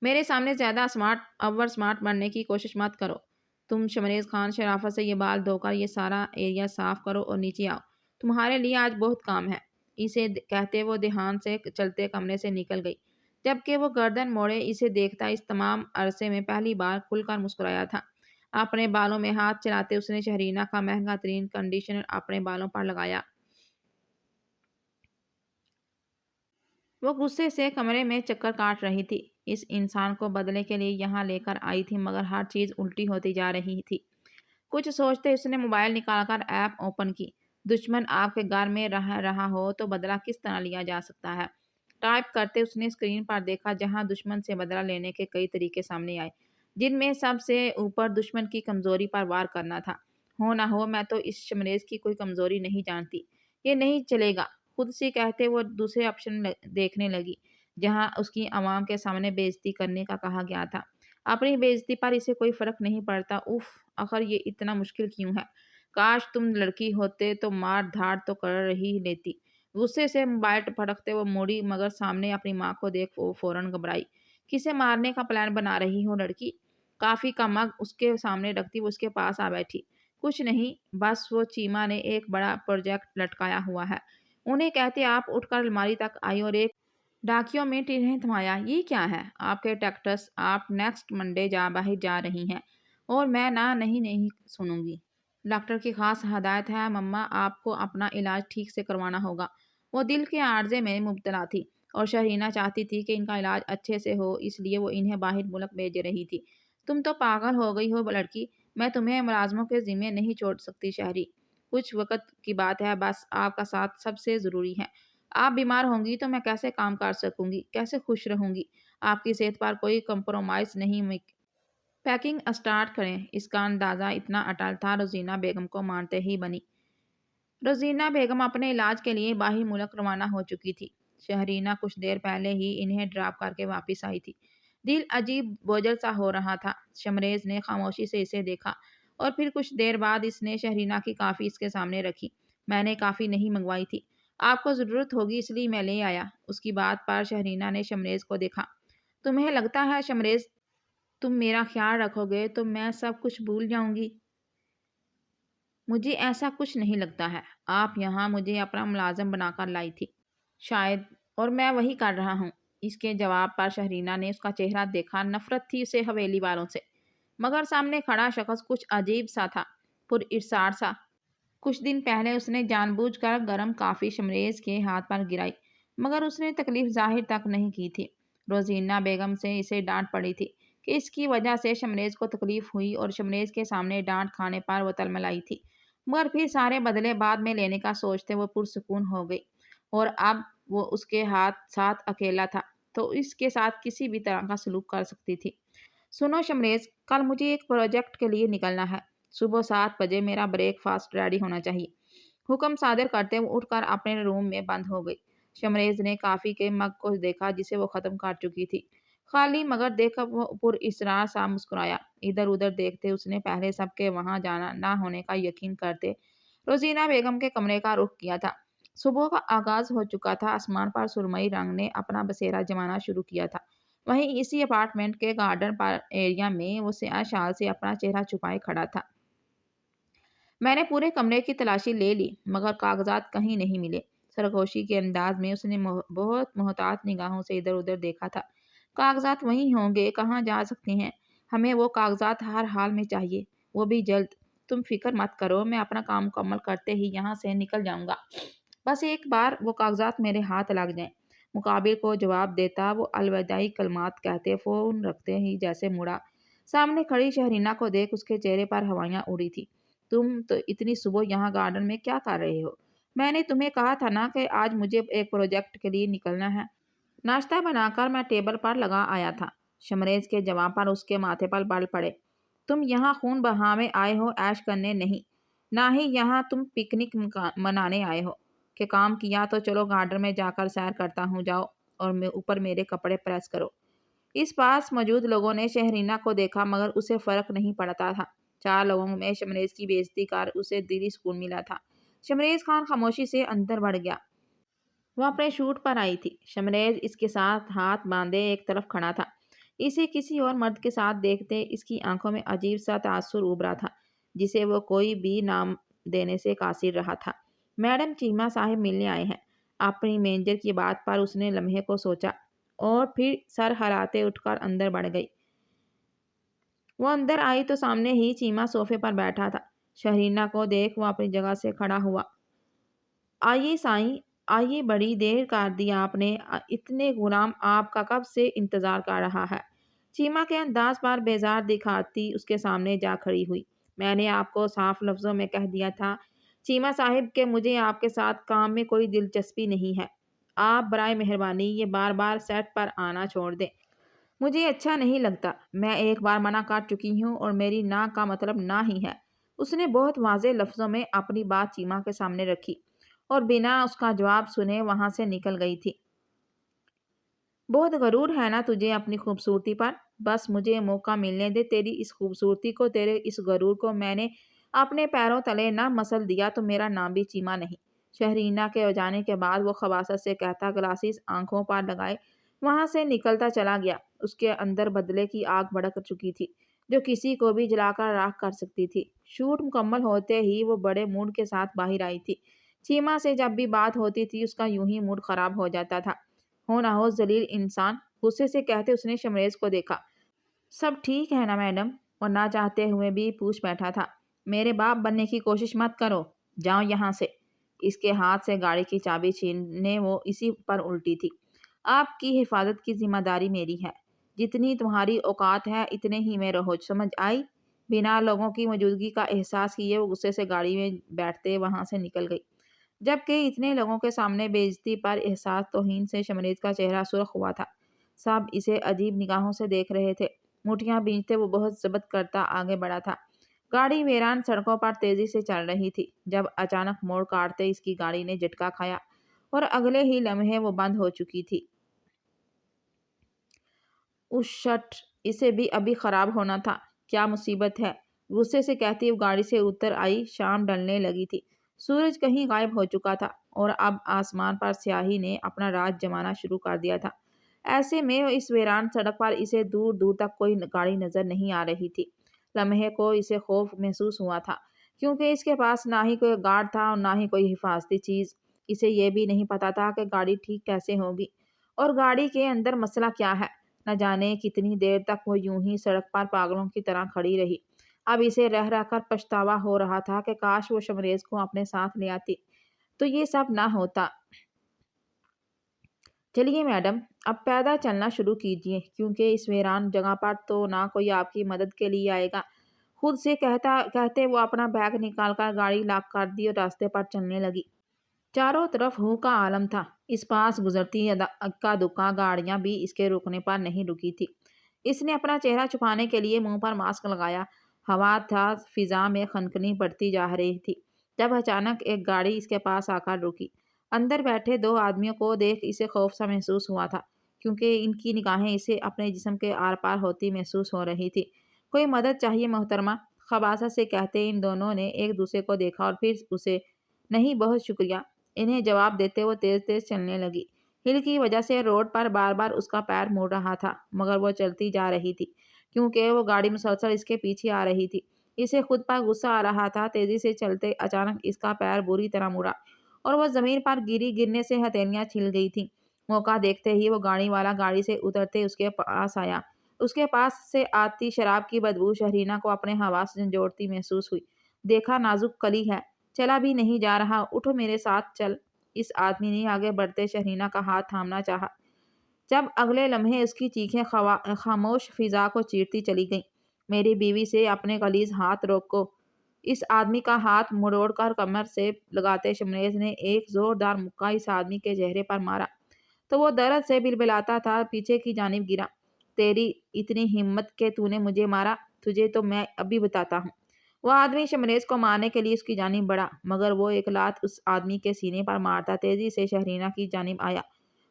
میرے سامنے زیادہ سمارٹ بننے کی کوشش مت کرو تم شمریز خان، شرافت سے یہ بال دھو کر یہ سارا ایریا صاف کرو اور نیچے آؤ، تمہارے لیے آج بہت کام ہے۔ اسے کہتے وہ دھیان سے چلتے کمرے سے نکل گئی۔ جبکہ وہ گردن موڑے اسے دیکھتا اس تمام عرصے میں پہلی بار کھل کر مسکرایا تھا۔ اپنے بالوں میں ہاتھ چلاتے اس نے شہرینا کا مہنگا ترین کنڈیشنر اپنے بالوں پر لگایا۔ وہ غصے سے کمرے میں چکر کاٹ رہی تھی۔ اس انسان کو بدلے کے لیے یہاں لے کر آئی تھی، مگر ہر چیز الٹی ہوتی جا رہی تھی۔ کچھ سوچتے اس نے موبائل نکال کر ایپ اوپن کی۔ دشمن آپ کے گھر میں رہ رہا ہو تو بدلہ کس طرح لیا جا سکتا ہے؟ ٹائپ کرتے اس نے اسکرین پر دیکھا، جہاں دشمن سے بدلہ لینے کے کئی طریقے سامنے آئے، جن میں سب سے اوپر دشمن کی کمزوری پر وار کرنا تھا۔ ہو نہ ہو میں تو اس شمریز کی کوئی کمزوری نہیں جانتی، یہ نہیں چلے گا، خود سے کہتے وہ دوسرے آپشن دیکھنے لگی، جہاں اس کی عوام کے سامنے بے عزتی کرنے کا کہا گیا تھا۔ اپنی بے عزتی پر اسے کوئی فرق نہیں پڑتا۔ اف، آخر یہ اتنا مشکل کیوں ہے؟ کاش تم لڑکی ہوتے تو مار دھاڑ تو کر ہی لیتی۔ غصے سے موبائل پھٹکتے وہ موڑی، مگر سامنے اپنی ماں کو دیکھ وہ فوراً گھبرائی۔ کسے مارنے کا پلان بنا رہی ہو لڑکی؟ کافی کا مگ اس کے سامنے رکھتی وہ اس کے پاس آ بیٹھی۔ کچھ نہیں، بس وہ چیما نے ایک بڑا پروجیکٹ لٹکایا ہوا ہے، انہیں کہتے آپ اٹھ کر الماری تک آئی اور ایک ڈاکیومنٹ انہیں تھمایا۔ یہ کیا ہے؟ آپ کے ٹیکسٹس، آپ نیکسٹ منڈے باہر جا رہی ہیں، اور میں نہیں سنوں گی۔ ڈاکٹر کی خاص ہدایت ہے مما، آپ کو اپنا علاج ٹھیک سے کروانا ہوگا۔ وہ دل کے عارضے میں مبتلا تھی، اور شہرینا چاہتی تھی کہ ان کا علاج اچھے سے ہو، اس لیے وہ انہیں باہر ملک بھیج رہی تھی۔ تم تو پاگل ہو گئی ہو لڑکی، میں تمہیں ملازموں کے ذمے نہیں چھوڑ سکتی شہری، کچھ وقت کی بات ہے بس، آپ کا ساتھ سب سے ضروری ہے۔ آپ بیمار ہوں گی تو میں کیسے کام کر سکوں گی، کیسے خوش رہوں گی؟ آپ کی صحت پر کوئی کمپرومائز نہیں۔ پیکنگ اسٹارٹ کریں۔ اس کا اندازہ اتنا اٹل تھا روزینہ بیگم کو مانتے ہی بنی۔ روزینہ بیگم اپنے علاج کے لیے باہر ملک روانہ ہو چکی تھی۔ شہرینا کچھ دیر پہلے ہی انہیں ڈراپ کر کے واپس آئی تھی۔ دل عجیب بوجھل سا ہو رہا تھا۔ شمریز نے خاموشی سے اسے دیکھا، اور پھر کچھ دیر بعد اس نے شہرینا کی کافی اس کے سامنے رکھی۔ میں نے کافی نہیں منگوائی تھی، آپ کو ضرورت ہوگی اس لیے میں لے آیا۔ اس کی بات پر شہرینا نے شمریز کو دیکھا۔ تمہیں لگتا ہے شمریز تم میرا خیال رکھو گے تو میں سب کچھ بھول جاؤں گی؟ مجھے ایسا کچھ نہیں لگتا ہے، آپ یہاں مجھے اپنا ملازم بنا کر لائی تھی شاید، اور میں وہی کر رہا ہوں۔ اس کے جواب پر شہرینا نے اس کا چہرہ دیکھا۔ نفرت تھی اسے حویلی والوں سے، مگر سامنے کھڑا شخص کچھ عجیب سا تھا، پر اسرار سا۔ کچھ دن پہلے اس نے جان بوجھ کر گرم کافی شمریز کے ہاتھ پر گرائی، مگر اس نے تکلیف ظاہر تک نہیں کی تھی۔ روزینہ بیگم سے اسے ڈانٹ پڑی تھی کہ اس کی وجہ سے شمریز کو تکلیف ہوئی، اور شمریز کے سامنے ڈانٹ کھانے پر وہ تلملائی تھی، مگر پھر سارے بدلے بعد میں لینے کا سوچتے وہ پرسکون ہو گئی، اور اب وہ اس کے ساتھ اکیلا تھا تو اس کے ساتھ کسی بھی طرح کا سلوک کر سکتی تھی۔ سنو شمریز، کل مجھے ایک پروجیکٹ کے لیے نکلنا ہے، صبح 7 بجے میرا بریک فاسٹ ریڈی ہونا چاہیے۔ حکم صادر کرتے وہ اٹھ کر اپنے روم میں بند ہو گئی۔ شمریز نے کافی کے مگ کو دیکھا جسے وہ ختم کر چکی تھی۔ خالی مگر دیکھ کر وہ پر اسرار سا مسکرایا۔ ادھر ادھر دیکھتے اس نے پہلے سب کے وہاں جانا نہ ہونے کا یقین کرتے روزینہ بیگم کے کمرے کا رخ کیا تھا۔ صبح کا آغاز ہو چکا تھا، آسمان پر سرمئی رنگ نے اپنا بسیرا جمانا شروع کیا تھا۔ وہیں اسی اپارٹمنٹ کے گارڈن پر ایریا میں وہ سیاہ شال سے اپنا چہرہ چھپائے کھڑا تھا۔ میں نے پورے کمرے کی تلاشی لے لی مگر کاغذات کہیں نہیں ملے۔ سرگوشی کے انداز میں اس نے بہت محتاط نگاہوں سے ادھر ادھر دیکھا تھا۔ کاغذات وہیں ہوں گے، کہاں جا سکتے ہیں؟ ہمیں وہ کاغذات ہر حال میں چاہیے، وہ بھی جلد۔ تم فکر مت کرو، میں اپنا کام مکمل کرتے ہی یہاں سے نکل جاؤں گا۔ بس ایک بار وہ کاغذات میرے ہاتھ لگ جائیں۔ مقابل کو جواب دیتا وہ الوداعی کلمات کہتے فون رکھتے ہی جیسے مڑا۔ سامنے کھڑی شہرینہ کو دیکھ اس کے چہرے پر ہوائیاں اڑی تھی۔ تم تو اتنی صبح یہاں گارڈن میں کیا کر رہے ہو؟ میں نے تمہیں کہا تھا نا کہ آج مجھے ایک پروجیکٹ کے لیے نکلنا ہے۔ ناشتہ بنا کر میں ٹیبل پر لگا آیا تھا۔ شمریز کے جواب پر اس کے ماتھے پر بل پڑے۔ تم یہاں خون بہاوے آئے ہو، عیش کرنے نہیں، نہ ہی یہاں تم پکنک منانے آئے ہو کہ کام کیا تو چلو گارڈن میں جا کر سیر کرتا ہوں، جاؤ اور اوپر میرے کپڑے پریس کرو۔ اس پاس موجود لوگوں نے شہرینہ کو دیکھا مگر اسے فرق نہیں پڑتا تھا۔ چار لوگوں میں شمریز کی بے عزتی کر اسے دلی سکون ملا تھا۔ شمریز خان خاموشی سے اندر بڑھ گیا۔ وہ اپنے شوٹ پر آئی تھی۔ شمریز اس کے ساتھ ہاتھ باندھے ایک طرف کھڑا تھا۔ اسے کسی اور مرد کے ساتھ دیکھتے اس کی آنکھوں میں عجیب سا تاثر ابھرا تھا جسے وہ کوئی بھی نام دینے سے قاصر رہا تھا۔ میڈم چیمہ صاحب ملنے آئے ہیں۔ اپنی مینیجر کی بات پر اس نے لمحے کو سوچا اور پھر سر ہلاتے اٹھ کر اندر بڑھ گئی۔ وہ اندر آئی تو سامنے ہی چیمہ صوفے پر بیٹھا تھا۔ شہرینہ کو دیکھ وہ اپنی جگہ سے کھڑا ہوا۔ آئیے سائیں، آئیے، بڑی دیر کر دی آپ نے، اتنے غلام آپ کا کب سے انتظار کر رہا ہے۔ چیمہ کے انداز پر بیزار دکھاتی اس کے سامنے جا کھڑی ہوئی۔ میں نے آپ کو صاف لفظوں میں کہہ دیا تھا چیمہ صاحب کہ مجھے آپ کے ساتھ کام میں کوئی دلچسپی نہیں ہے۔ آپ برائے مہربانی یہ بار بار سیٹ پر آنا چھوڑ دیں۔ مجھے اچھا نہیں لگتا۔ میں ایک بار منع کر چکی ہوں اور میری نہ کا مطلب نہ ہی ہے۔ اس نے بہت واضح لفظوں میں اپنی بات چیمہ کے سامنے رکھی اور بنا اس کا جواب سنے وہاں سے نکل گئی تھی۔ بہت غرور ہے نا تجھے اپنی خوبصورتی پر؟ بس مجھے موقع ملنے دے، تیری اس خوبصورتی کو، تیرے اس غرور کو میں نے اپنے پیروں تلے نہ مسل دیا تو میرا نام بھی چیمہ نہیں۔ شہرینہ کے جانے کے بعد وہ خباثت سے کہتا گلاسز آنکھوں پر لگائے وہاں سے نکلتا چلا گیا۔ اس کے اندر بدلے کی آگ بھڑک چکی تھی جو کسی کو بھی جلا کر راکھ کر سکتی تھی۔ شوٹ مکمل ہوتے ہی وہ بڑے موڈ کے ساتھ باہر آئی تھی۔ چیمہ سے جب بھی بات ہوتی تھی اس کا یوں ہی موڈ خراب ہو جاتا تھا۔ ہو نہ ہو ذلیل انسان، غصے سے کہتے اس نے شمریز کو دیکھا۔ سب ٹھیک ہے نا میڈم؟ وہ نہ چاہتے ہوئے بھی پوچھ بیٹھا تھا۔ میرے باپ بننے کی کوشش مت کرو، جاؤ یہاں سے۔ اس کے ہاتھ سے گاڑی کی چابی چھیننے وہ اسی پر الٹی تھی۔ آپ کی حفاظت کی ذمہ داری میری ہے، جتنی تمہاری اوقات ہے اتنے ہی میں رہو، سمجھ آئی؟ بنا لوگوں کی موجودگی کا احساس کیے وہ غصے سے گاڑی میں بیٹھتے وہاں سے نکل گئی۔ جبکہ اتنے لوگوں کے سامنے بے عزتی پر احساس توہین سے شمریز کا چہرہ سرخ ہوا تھا۔ سب اسے عجیب نگاہوں سے دیکھ رہے تھے۔ مٹھیاں بھینجتے وہ بہت ضبط کرتا آگے بڑھا تھا۔ گاڑی ویران سڑکوں پر تیزی سے چل رہی تھی جب اچانک موڑ کاٹتے اس کی گاڑی نے جھٹکا کھایا اور اگلے ہی لمحے وہ بند ہو چکی تھی۔ اس شٹ، اسے بھی ابھی خراب ہونا تھا، کیا مصیبت ہے؟ غصے سے کہتی وہ گاڑی سے اتر آئی۔ شام ڈھلنے لگی تھی۔ سورج کہیں غائب ہو چکا تھا اور اب آسمان پر سیاہی نے اپنا راج جمانا شروع کر دیا تھا۔ ایسے میں اس ویران سڑک پر اسے دور دور تک کوئی گاڑی نظر نہیں آ رہی تھی۔ لمحے کو اسے خوف محسوس ہوا تھا کیونکہ اس کے پاس نہ ہی کوئی گارڈ تھا اور نہ ہی کوئی حفاظتی چیز۔ اسے یہ بھی نہیں پتا تھا کہ گاڑی ٹھیک کیسے ہوگی اور گاڑی کے اندر مسئلہ کیا ہے۔ نہ جانے کتنی دیر تک وہ یوں ہی سڑک پر پاگلوں کی طرح کھڑی رہی۔ اب اسے رہ رہ کر پچھتاوا ہو رہا تھا کہ کاش وہ شمریز کو اپنے ساتھ لے آتی تو یہ سب نہ ہوتا۔ چلیے میڈم، اب پیدل چلنا شروع کیجیے کیونکہ اس ویران جگہ پر تو نہ کوئی آپ کی مدد کے لیے آئے گا۔ خود سے کہتے وہ اپنا بیگ نکال کر گاڑی لاک کر دی اور راستے پر چلنے لگی۔ چاروں طرف ہو کا عالم تھا۔ اس پاس گزرتی اکا دکا گاڑیاں بھی اس کے رکنے پر نہیں رکی تھی۔ اس نے اپنا چہرہ چھپانے کے لیے منہ پر ماسک لگایا۔ ہوا تھا فضا میں خنکنی بڑھتی جا رہی تھی جب اچانک ایک گاڑی اس کے پاس آ کر رکی۔ اندر بیٹھے دو آدمیوں کو دیکھ اسے خوف سا محسوس ہوا تھا، کیونکہ ان کی نگاہیں اسے اپنے جسم کے آر پار ہوتی محسوس ہو رہی تھی۔ کوئی مدد چاہیے محترمہ، خباثت سے کہتے ان دونوں نے ایک دوسرے کو دیکھا اور پھر اسے نہیں بہت شکریہ انہیں جواب دیتے وہ تیز تیز چلنے لگی۔ ہل کی وجہ سے روڈ پر بار بار اس کا پیر مڑ رہا تھا، مگر وہ چلتی جا رہی تھی کیونکہ وہ گاڑی مسلسل اس کے پیچھے آ رہی تھی۔ اسے خود پر غصہ آ رہا تھا۔ تیزی سے چلتے اچانک اس کا پیر بری طرح مڑا اور وہ زمین پر گرنے سے ہتھیلیاں چھل گئی تھیں۔ موقع دیکھتے ہی وہ گاڑی والا گاڑی سے اترتے اس کے پاس آیا۔ اس کے پاس سے آتی شراب کی بدبو شہرینہ کو اپنے حواس جھنجھوڑتی محسوس ہوئی۔ دیکھا نازک کلی ہے، چلا بھی نہیں جا رہا، اٹھو میرے ساتھ چل۔ اس آدمی نے آگے بڑھتے شہرینہ کا ہاتھ تھامنا چاہا، جب اگلے لمحے اس کی چیخیں خاموش فضا کو چیرتی چلی گئیں۔ میری بیوی سے اپنے غلیظ ہاتھ روکو۔ اس آدمی کا ہاتھ مروڑ کر کمر سے لگاتے شمریز نے ایک زوردار مکہ اس آدمی کے چہرے پر مارا تو وہ درد سے بلبلاتا تھا پیچھے کی جانب گرا۔ تیری اتنی ہمت کہ تو نے مجھے مارا، تجھے تو میں ابھی بتاتا ہوں۔ وہ آدمی شمریز کو مارنے کے لیے اس کی جانب بڑھا، مگر وہ ایک لات اس آدمی کے سینے پر مارتا تیزی سے شہرینہ کی جانب آیا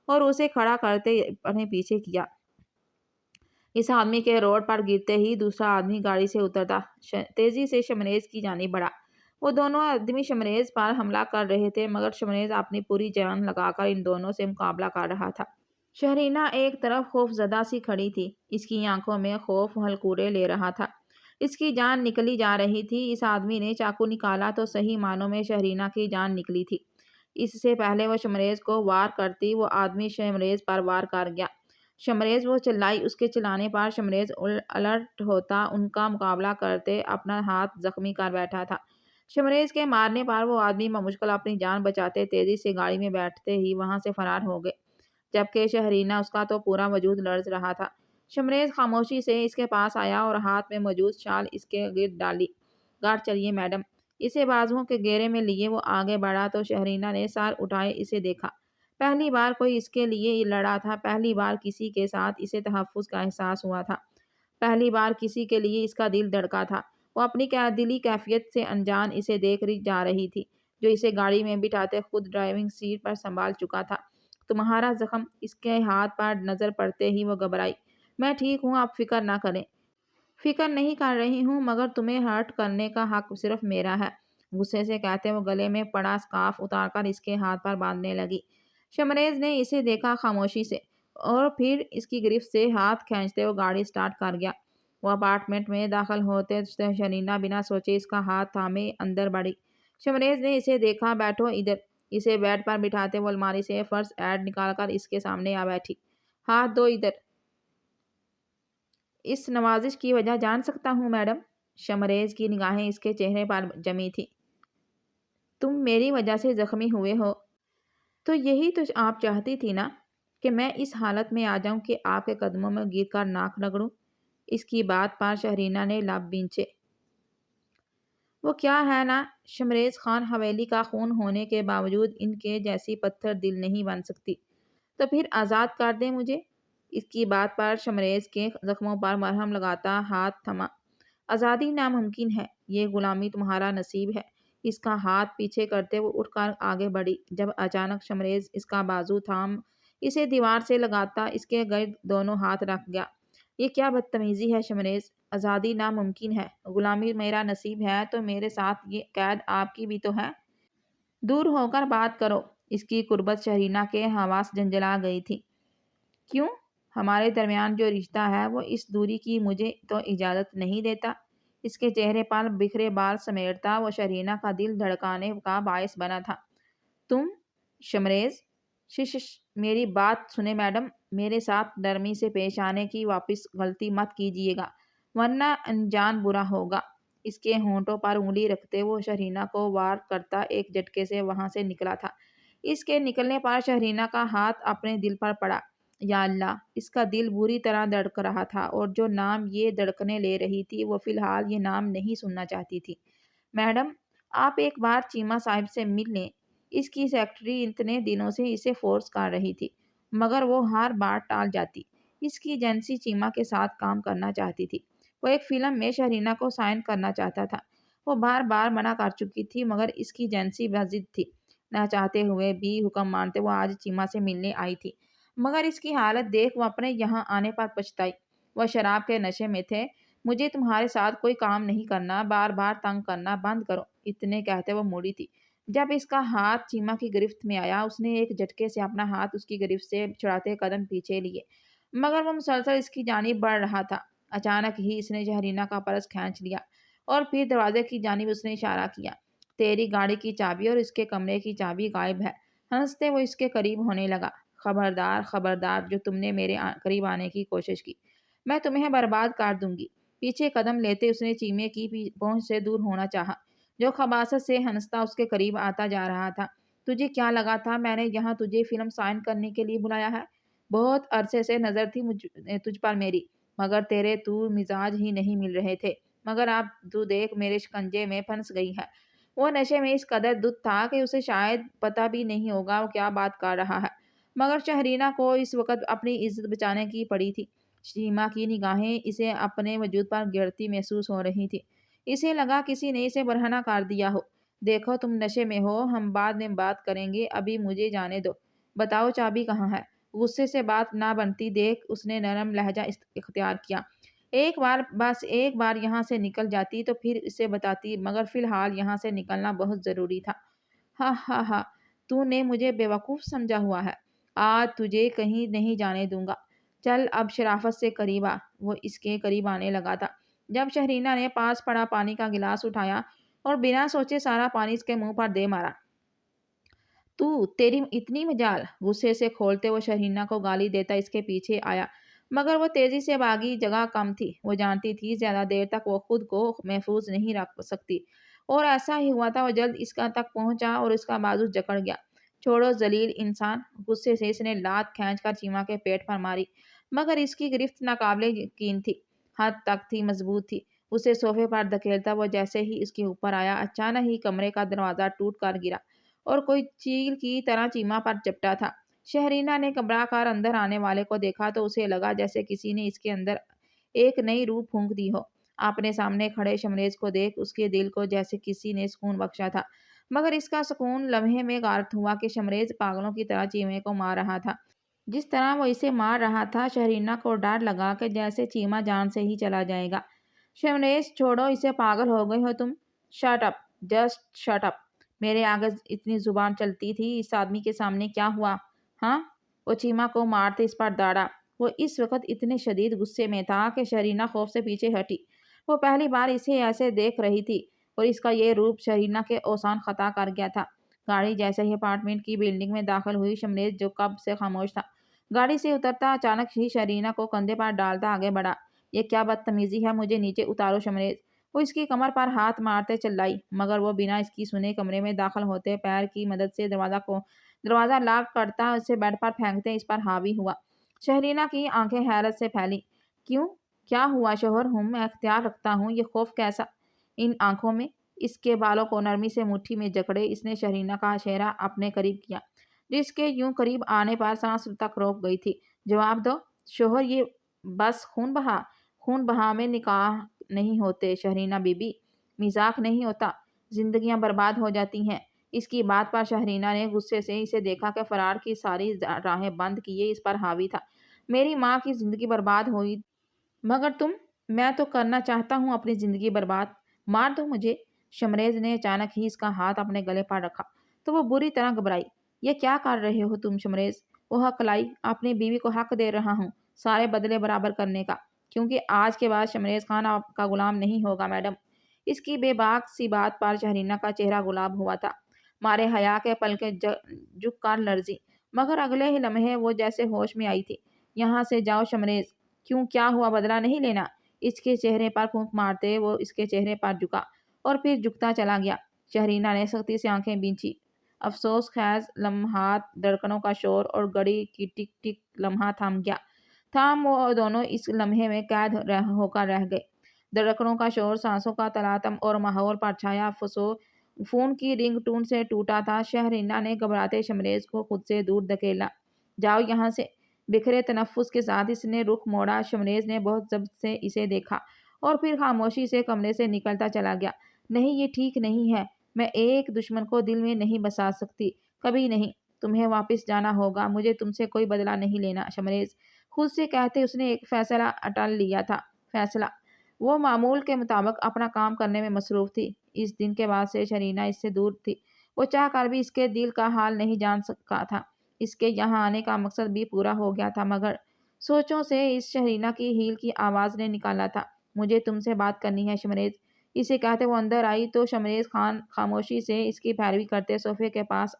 اور اسے کھڑا کرتے اپنے پیچھے کیا۔ اس آدمی کے روڈ پر گرتے ہی دوسرا آدمی گاڑی سے اترتا تیزی سے شمریز کی جانب بڑھا۔ وہ دونوں آدمی شمریز پر حملہ کر رہے تھے، مگر شمریز اپنی پوری جان لگا کر ان دونوں سے مقابلہ کر رہا تھا۔ شہرینہ ایک طرف خوف زدہ سی کھڑی تھی، اس کی آنکھوں میں خوف ہلکورے لے رہا تھا، اس کی جان نکلی جا رہی تھی۔ اس آدمی نے چاقو نکالا تو صحیح معنوں میں شہرینہ کی جان نکلی تھی۔ اس سے پہلے وہ شمریز کو وار کرتی، وہ آدمی شمریز پر وار کر گیا۔ شمریز وہ چلائی، اس کے چلانے پر شمریز الرٹ ہوتا ان کا مقابلہ کرتے اپنا ہاتھ زخمی کر بیٹھا تھا۔ شمریز کے مارنے پر وہ آدمی بمشکل اپنی جان بچاتے تیزی سے گاڑی میں بیٹھتے ہی وہاں سے فرار ہو گئے، جبکہ شہرینہ اس کا تو پورا وجود لرز رہا تھا۔ شمریز خاموشی سے اس کے پاس آیا اور ہاتھ میں موجود شال اس کے گرد ڈالی۔ گھر چلیے میڈم۔ اسے بازوؤں کے گھیرے میں لیے وہ آگے بڑھا تو شہرینہ نے سر اٹھائے اسے دیکھا۔ پہلی بار کوئی اس کے لیے لڑا تھا، پہلی بار کسی کے ساتھ اسے تحفظ کا احساس ہوا تھا، پہلی بار کسی کے لیے اس کا دل دھڑکا تھا۔ وہ اپنی دلی کیفیت سے انجان اسے دیکھ جا رہی تھی، جو اسے گاڑی میں بٹھاتے خود ڈرائیونگ سیٹ پر سنبھال چکا تھا۔ تمہارا زخم؟ اس کے ہاتھ پر نظر پڑتے ہی وہ گھبرائی۔ میں ٹھیک ہوں، آپ فکر نہ کریں۔ فکر نہیں کر رہی ہوں، مگر تمہیں ہرٹ کرنے کا حق صرف میرا ہے، غصے سے کہتے وہ گلے میں پڑا سکارف اتار کر اس کے ہاتھ پر باندھنے لگی۔ شمریز نے اسے دیکھا خاموشی سے، اور پھر اس کی گرفت سے ہاتھ کھینچتے وہ گاڑی سٹارٹ کر گیا۔ وہ اپارٹمنٹ میں داخل ہوتے شہرینہ بنا سوچے اس کا ہاتھ تھامے اندر بڑھی۔ شمریز نے اسے دیکھا۔ بیٹھو ادھر۔ اسے بیڈ پر بٹھاتے وہ الماری سے فرسٹ ایڈ نکال کر اس کے سامنے آ بیٹھی۔ ہاتھ دو ادھر۔ اس نوازش کی وجہ جان سکتا ہوں میڈم؟ شمریز کی نگاہیں اس کے چہرے پر جمی تھی۔ تم میری وجہ سے زخمی ہوئے ہو تو یہی تو آپ چاہتی تھی نا، کہ میں اس حالت میں آ جاؤں کہ آپ کے قدموں میں گر کر ناک رگڑوں۔ اس کی بات پر شہرینہ نے لب بھینچے۔ وہ کیا ہے نا، شمریز خان حویلی کا خون ہونے کے باوجود ان کے جیسی پتھر دل نہیں بن سکتی، تو پھر آزاد کر دیں مجھے۔ اس کی بات پر شمریز کے زخموں پر مرہم لگاتا ہاتھ تھما۔ آزادی ناممکن ہے، یہ غلامی تمہارا نصیب ہے۔ اس کا ہاتھ پیچھے کرتے وہ اٹھ کر آگے بڑھی، جب اچانک شمریز اس کا بازو تھام اسے دیوار سے لگاتا اس کے گرد دونوں ہاتھ رکھ گیا۔ یہ کیا بدتمیزی ہے شمریز؟ آزادی ناممکن ہے، غلامی میرا نصیب ہے، تو میرے ساتھ یہ قید آپ کی بھی تو ہے۔ دور ہو کر بات کرو۔ اس کی قربت شہرینہ کے حواس جھنجھلا گئی تھی۔ کیوں؟ ہمارے درمیان جو رشتہ ہے وہ اس دوری کی مجھے تو اجازت نہیں دیتا۔ اس کے چہرے پر بکھرے بال سمیٹتا وہ شہرینہ کا دل دھڑکانے کا باعث بنا تھا۔ تم؟ شمریز، شش، میری بات سنیں میڈم، میرے ساتھ نرمی سے پیش آنے کی واپس غلطی مت کیجیے گا، ورنہ انجام برا ہوگا۔ اس کے ہونٹوں پر انگلی رکھتے وہ شہرینہ کو وار کرتا ایک جھٹکے سے وہاں سے نکلا تھا۔ اس کے نکلنے پر شہرینہ کا ہاتھ اپنے دل پر پڑا۔ یا اللہ! اس کا دل بری طرح دھڑک رہا تھا، اور جو نام یہ دھڑکنیں لے رہی تھی وہ فی الحال یہ نام نہیں سننا چاہتی تھی۔ میڈم، آپ ایک بار چیمہ صاحب سے مل لیں۔ اس کی سیکرٹری اتنے دنوں سے اسے فورس کر رہی تھی، مگر وہ ہر بار ٹال جاتی۔ اس کی ایجنسی چیمہ کے ساتھ کام کرنا چاہتی تھی۔ وہ ایک فلم میں شہرینہ کو سائن کرنا چاہتا تھا۔ وہ بار بار منع کر چکی تھی، مگر اس کی ایجنسی بضد تھی۔ نہ چاہتے ہوئے بھی حکم مانتے وہ آج چیما سے ملنے آئی تھی، مگر اس کی حالت دیکھ وہ اپنے یہاں آنے پر پچھتائی۔ وہ شراب کے نشے میں تھے۔ مجھے تمہارے ساتھ کوئی کام نہیں کرنا، بار بار تنگ کرنا بند کرو، اتنے کہتے وہ مڑی تھی۔ جب اس کا ہاتھ چیما کی گرفت میں آیا، اس نے ایک جھٹکے سے اپنا ہاتھ اس کی گرفت سے چھڑاتے قدم پیچھے لیے، مگر وہ مسلسل اس کی جانب بڑھ رہا تھا۔ اچانک ہی اس نے شہرینہ کا پرس کھینچ لیا اور پھر دروازے کی جانب اس نے اشارہ کیا۔ تیری گاڑی کی چابی اور اس کے کمرے کی چابی غائب ہے۔ ہنستے وہ اس کے قریب ہونے لگا۔ خبردار خبردار، جو تم نے میرے قریب آنے کی کوشش کی، میں تمہیں برباد کر دوں گی۔ پیچھے قدم لیتے اس نے چیمے کی پہنچ سے دور ہونا چاہا، جو خباثت سے ہنستا اس کے قریب آتا جا رہا تھا۔ تجھے کیا لگا تھا میں نے یہاں تجھے فلم سائن کرنے کے لیے بلایا ہے؟ بہت عرصے سے نظر تھی تجھ پر میری، مگر تیرے تو مزاج ہی نہیں مل رہے تھے، مگر اب تو دیکھ میرے شکنجے میں پھنس گئی ہے۔ وہ نشے میں اس قدر دھت تھا کہ اسے شاید پتہ بھی نہیں ہوگا وہ کیا بات کر رہا ہے، مگر شہرینہ کو اس وقت اپنی عزت بچانے کی پڑی تھی۔ چیما کی نگاہیں اسے اپنے وجود پر گرتی محسوس ہو رہی تھی۔ اسے لگا کسی نے اسے برہنہ کر دیا ہو۔ دیکھو تم نشے میں ہو، ہم بعد میں بات کریں گے، ابھی مجھے جانے دو۔ بتاؤ چابی کہاں ہے؟ غصے سے بات نہ بنتی دیکھ اس نے نرم لہجہ اختیار کیا۔ بس ایک بار یہاں سے نکل جاتی تو پھر اسے بتاتی، مگر فی الحال یہاں سے نکلنا بہت ضروری تھا۔ ہاں ہاں ہاں، تو نے مجھے بیوقوف سمجھا ہوا ہے، آج تجھے کہیں نہیں جانے دوں گا۔ چل اب شرافت سے قریب آ۔ وہ اس کے قریب آنے لگا تھا جب شہرینہ نے پاس پڑا پانی کا گلاس اٹھایا اور بنا سوچے سارا پانی اس کے منہ پر دے مارا۔ تیری اتنی مجال! غصے سے کھولتے وہ شہرینہ کو گالی دیتا اس کے پیچھے آیا، مگر وہ تیزی سے بھاگی، جگہ کم تھی۔ وہ جانتی تھی زیادہ دیر تک وہ خود کو محفوظ نہیں رکھ سکتی، اور ایسا ہی ہوا تھا۔ وہ جلد اس کا تک پہنچا اور اس کا بازو جکڑ گیا۔ چھوڑو ذلیل انسان! غصے سے اس نے لات کھینچ کر چیما کے پیٹ پر ماری، مگر اس کی گرفت ناقابل یقین تھی، حد تک تھی مضبوط تھی۔ اسے صوفے پر دھکیلتا وہ جیسے ہی اس کے اوپر آیا، اچانک ہی کمرے کا دروازہ ٹوٹ کر گرا اور کوئی چیل کی طرح چیما پر چپٹا تھا۔ شہرینہ نے گھبرا کر اندر آنے والے کو دیکھا تو اسے لگا جیسے کسی نے اس کے اندر ایک نئی روح پھونک دی ہو۔ اپنے سامنے کھڑے شمریز کو دیکھ اس کے دل کو جیسے کسی نے سکون بخشا تھا، مگر اس کا سکون لمحے میں غارت ہوا کہ شمریز پاگلوں کی طرح چیمے کو مار رہا تھا۔ جس طرح وہ اسے مار رہا تھا، شہرینہ کو ڈر لگا کہ جیسے چیما جان سے ہی چلا جائے گا۔ شمریز چھوڑو اسے، پاگل ہو گئے ہو تم؟ Shut up, just shut up! میرے آگے اتنی زبان چلتی تھی، اس آدمی کے سامنے کیا ہوا؟ ہاں؟ وہ چیما کو مارتے اس پر دوڑا۔ وہ اس وقت اتنے شدید غصے میں تھا کہ شہرینہ خوف سے پیچھے ہٹی۔ وہ پہلی بار اسے ایسے دیکھ رہی تھی اور اس کا یہ روپ شہرینہ کے اوسان خطا کر گیا تھا۔ گاڑی جیسے ہی اپارٹمنٹ کی بلڈنگ میں داخل ہوئی، شمریز جو کب سے خاموش تھا گاڑی سے اترتا، اچانک ہی شہرینہ کو کندھے پر ڈالتا آگے بڑھا۔ یہ کیا بدتمیزی ہے، مجھے نیچے اتارو شمریز! وہ اس کی کمر پر ہاتھ مارتے چلائی، مگر وہ بنا اس کی سنے کمرے میں داخل ہوتے پیر کی مدد سے دروازہ لاک کرتا اسے بیڈ پر پھینکتے اس پر حاوی ہوا۔ شہرینہ کی آنکھیں حیرت سے پھیلی۔ کیوں؟ کیا ہوا؟ شوہر ہوں، میں اختیار رکھتا ہوں، یہ خوف کیسا؟ ان آنکھوں میں! اس کے بالوں کو نرمی سے مٹھی میں جکڑے اس نے شہرینہ کا چہرہ اپنے قریب کیا، جس کے یوں قریب آنے پر سانس تک روک گئی تھی۔ جواب دو شوہر، یہ بس خون بہا میں نکاح نہیں ہوتے شہرینہ بی بی، مذاق نہیں ہوتا، زندگیاں برباد ہو جاتی ہیں۔ اس کی بات پر شہرینہ نے غصے سے اسے دیکھا کہ فرار کی ساری راہیں بند کیے اس پر حاوی تھا۔ میری ماں کی زندگی برباد ہوئی، مگر تم؟ میں تو کرنا چاہتا ہوں اپنی زندگی برباد، مار دو مجھے! شمریز نے اچانک ہی اس کا ہاتھ اپنے گلے پر رکھا تو وہ بری طرح گھبرائی۔ یہ کیا کر رہے ہو تم شمریز؟ وہ حق لائی، اپنی بیوی کو حق دے رہا ہوں سارے بدلے برابر کرنے کا، کیونکہ آج کے بعد شمریز خان آپ کا غلام نہیں ہوگا میڈم۔ اس کی بے باک سی بات پر شہرینہ کا چہرہ گلاب ہوا تھا، مارے حیا کے پلکیں جھک کر لرزی، مگر اگلے ہی لمحے وہ جیسے ہوش میں آئی تھی۔ یہاں سے جاؤ شمریز! کیوں، کیا ہوا؟ بدلہ نہیں لینا؟ اس کے چہرے پر پھونک مارتے وہ اس کے چہرے پر جھکا اور پھر جھکتا چلا گیا۔ شہرینہ نے سختی سے آنکھیں بھینچی۔ افسوس خیز لمحات، دھڑکنوں کا شور اور گھڑی کی ٹک ٹک لمحہ تھم گیا۔ وہ دونوں اس لمحے میں قید ہو کر رہ گئے۔ دھڑکنوں کا شور، سانسوں کا تلاطم اور ماحول پر چھایا فون کی رنگ ٹون سے ٹوٹا تھا۔ شہرینہ نے گھبراتے شمریز کو خود سے دور دھکیلا۔ جاؤ یہاں سے! بکھرے تنفس کے ساتھ اس نے رخ موڑا۔ شمریز نے بہت ضبط سے اسے دیکھا اور پھر خاموشی سے کمرے سے نکلتا چلا گیا۔ نہیں، یہ ٹھیک نہیں ہے، میں ایک دشمن کو دل میں نہیں بسا سکتی، کبھی نہیں۔ تمہیں واپس جانا ہوگا، مجھے تم سے کوئی بدلہ نہیں لینا۔ شمریز خود سے کہتے اس نے ایک فیصلہ اٹل لیا تھا۔ فیصلہ؟ وہ معمول کے مطابق اپنا کام کرنے میں مصروف تھی۔ اس دن کے بعد سے شرینہ اس سے دور تھی۔ وہ چاہ کر بھی اس کے دل کا حال نہیں جان سکا تھا۔ اس کے یہاں آنے کا مقصد بھی پورا ہو گیا تھا، مگر سوچوں سے اس شرینہ کی ہیل کی آواز نے نکالا تھا، مجھے تم سے بات کرنی ہے شمریز۔ اسے کہتے وہ اندر آئی تو شمریز خان خاموشی سے اس کی پیروی کرتے صوفے کے پاس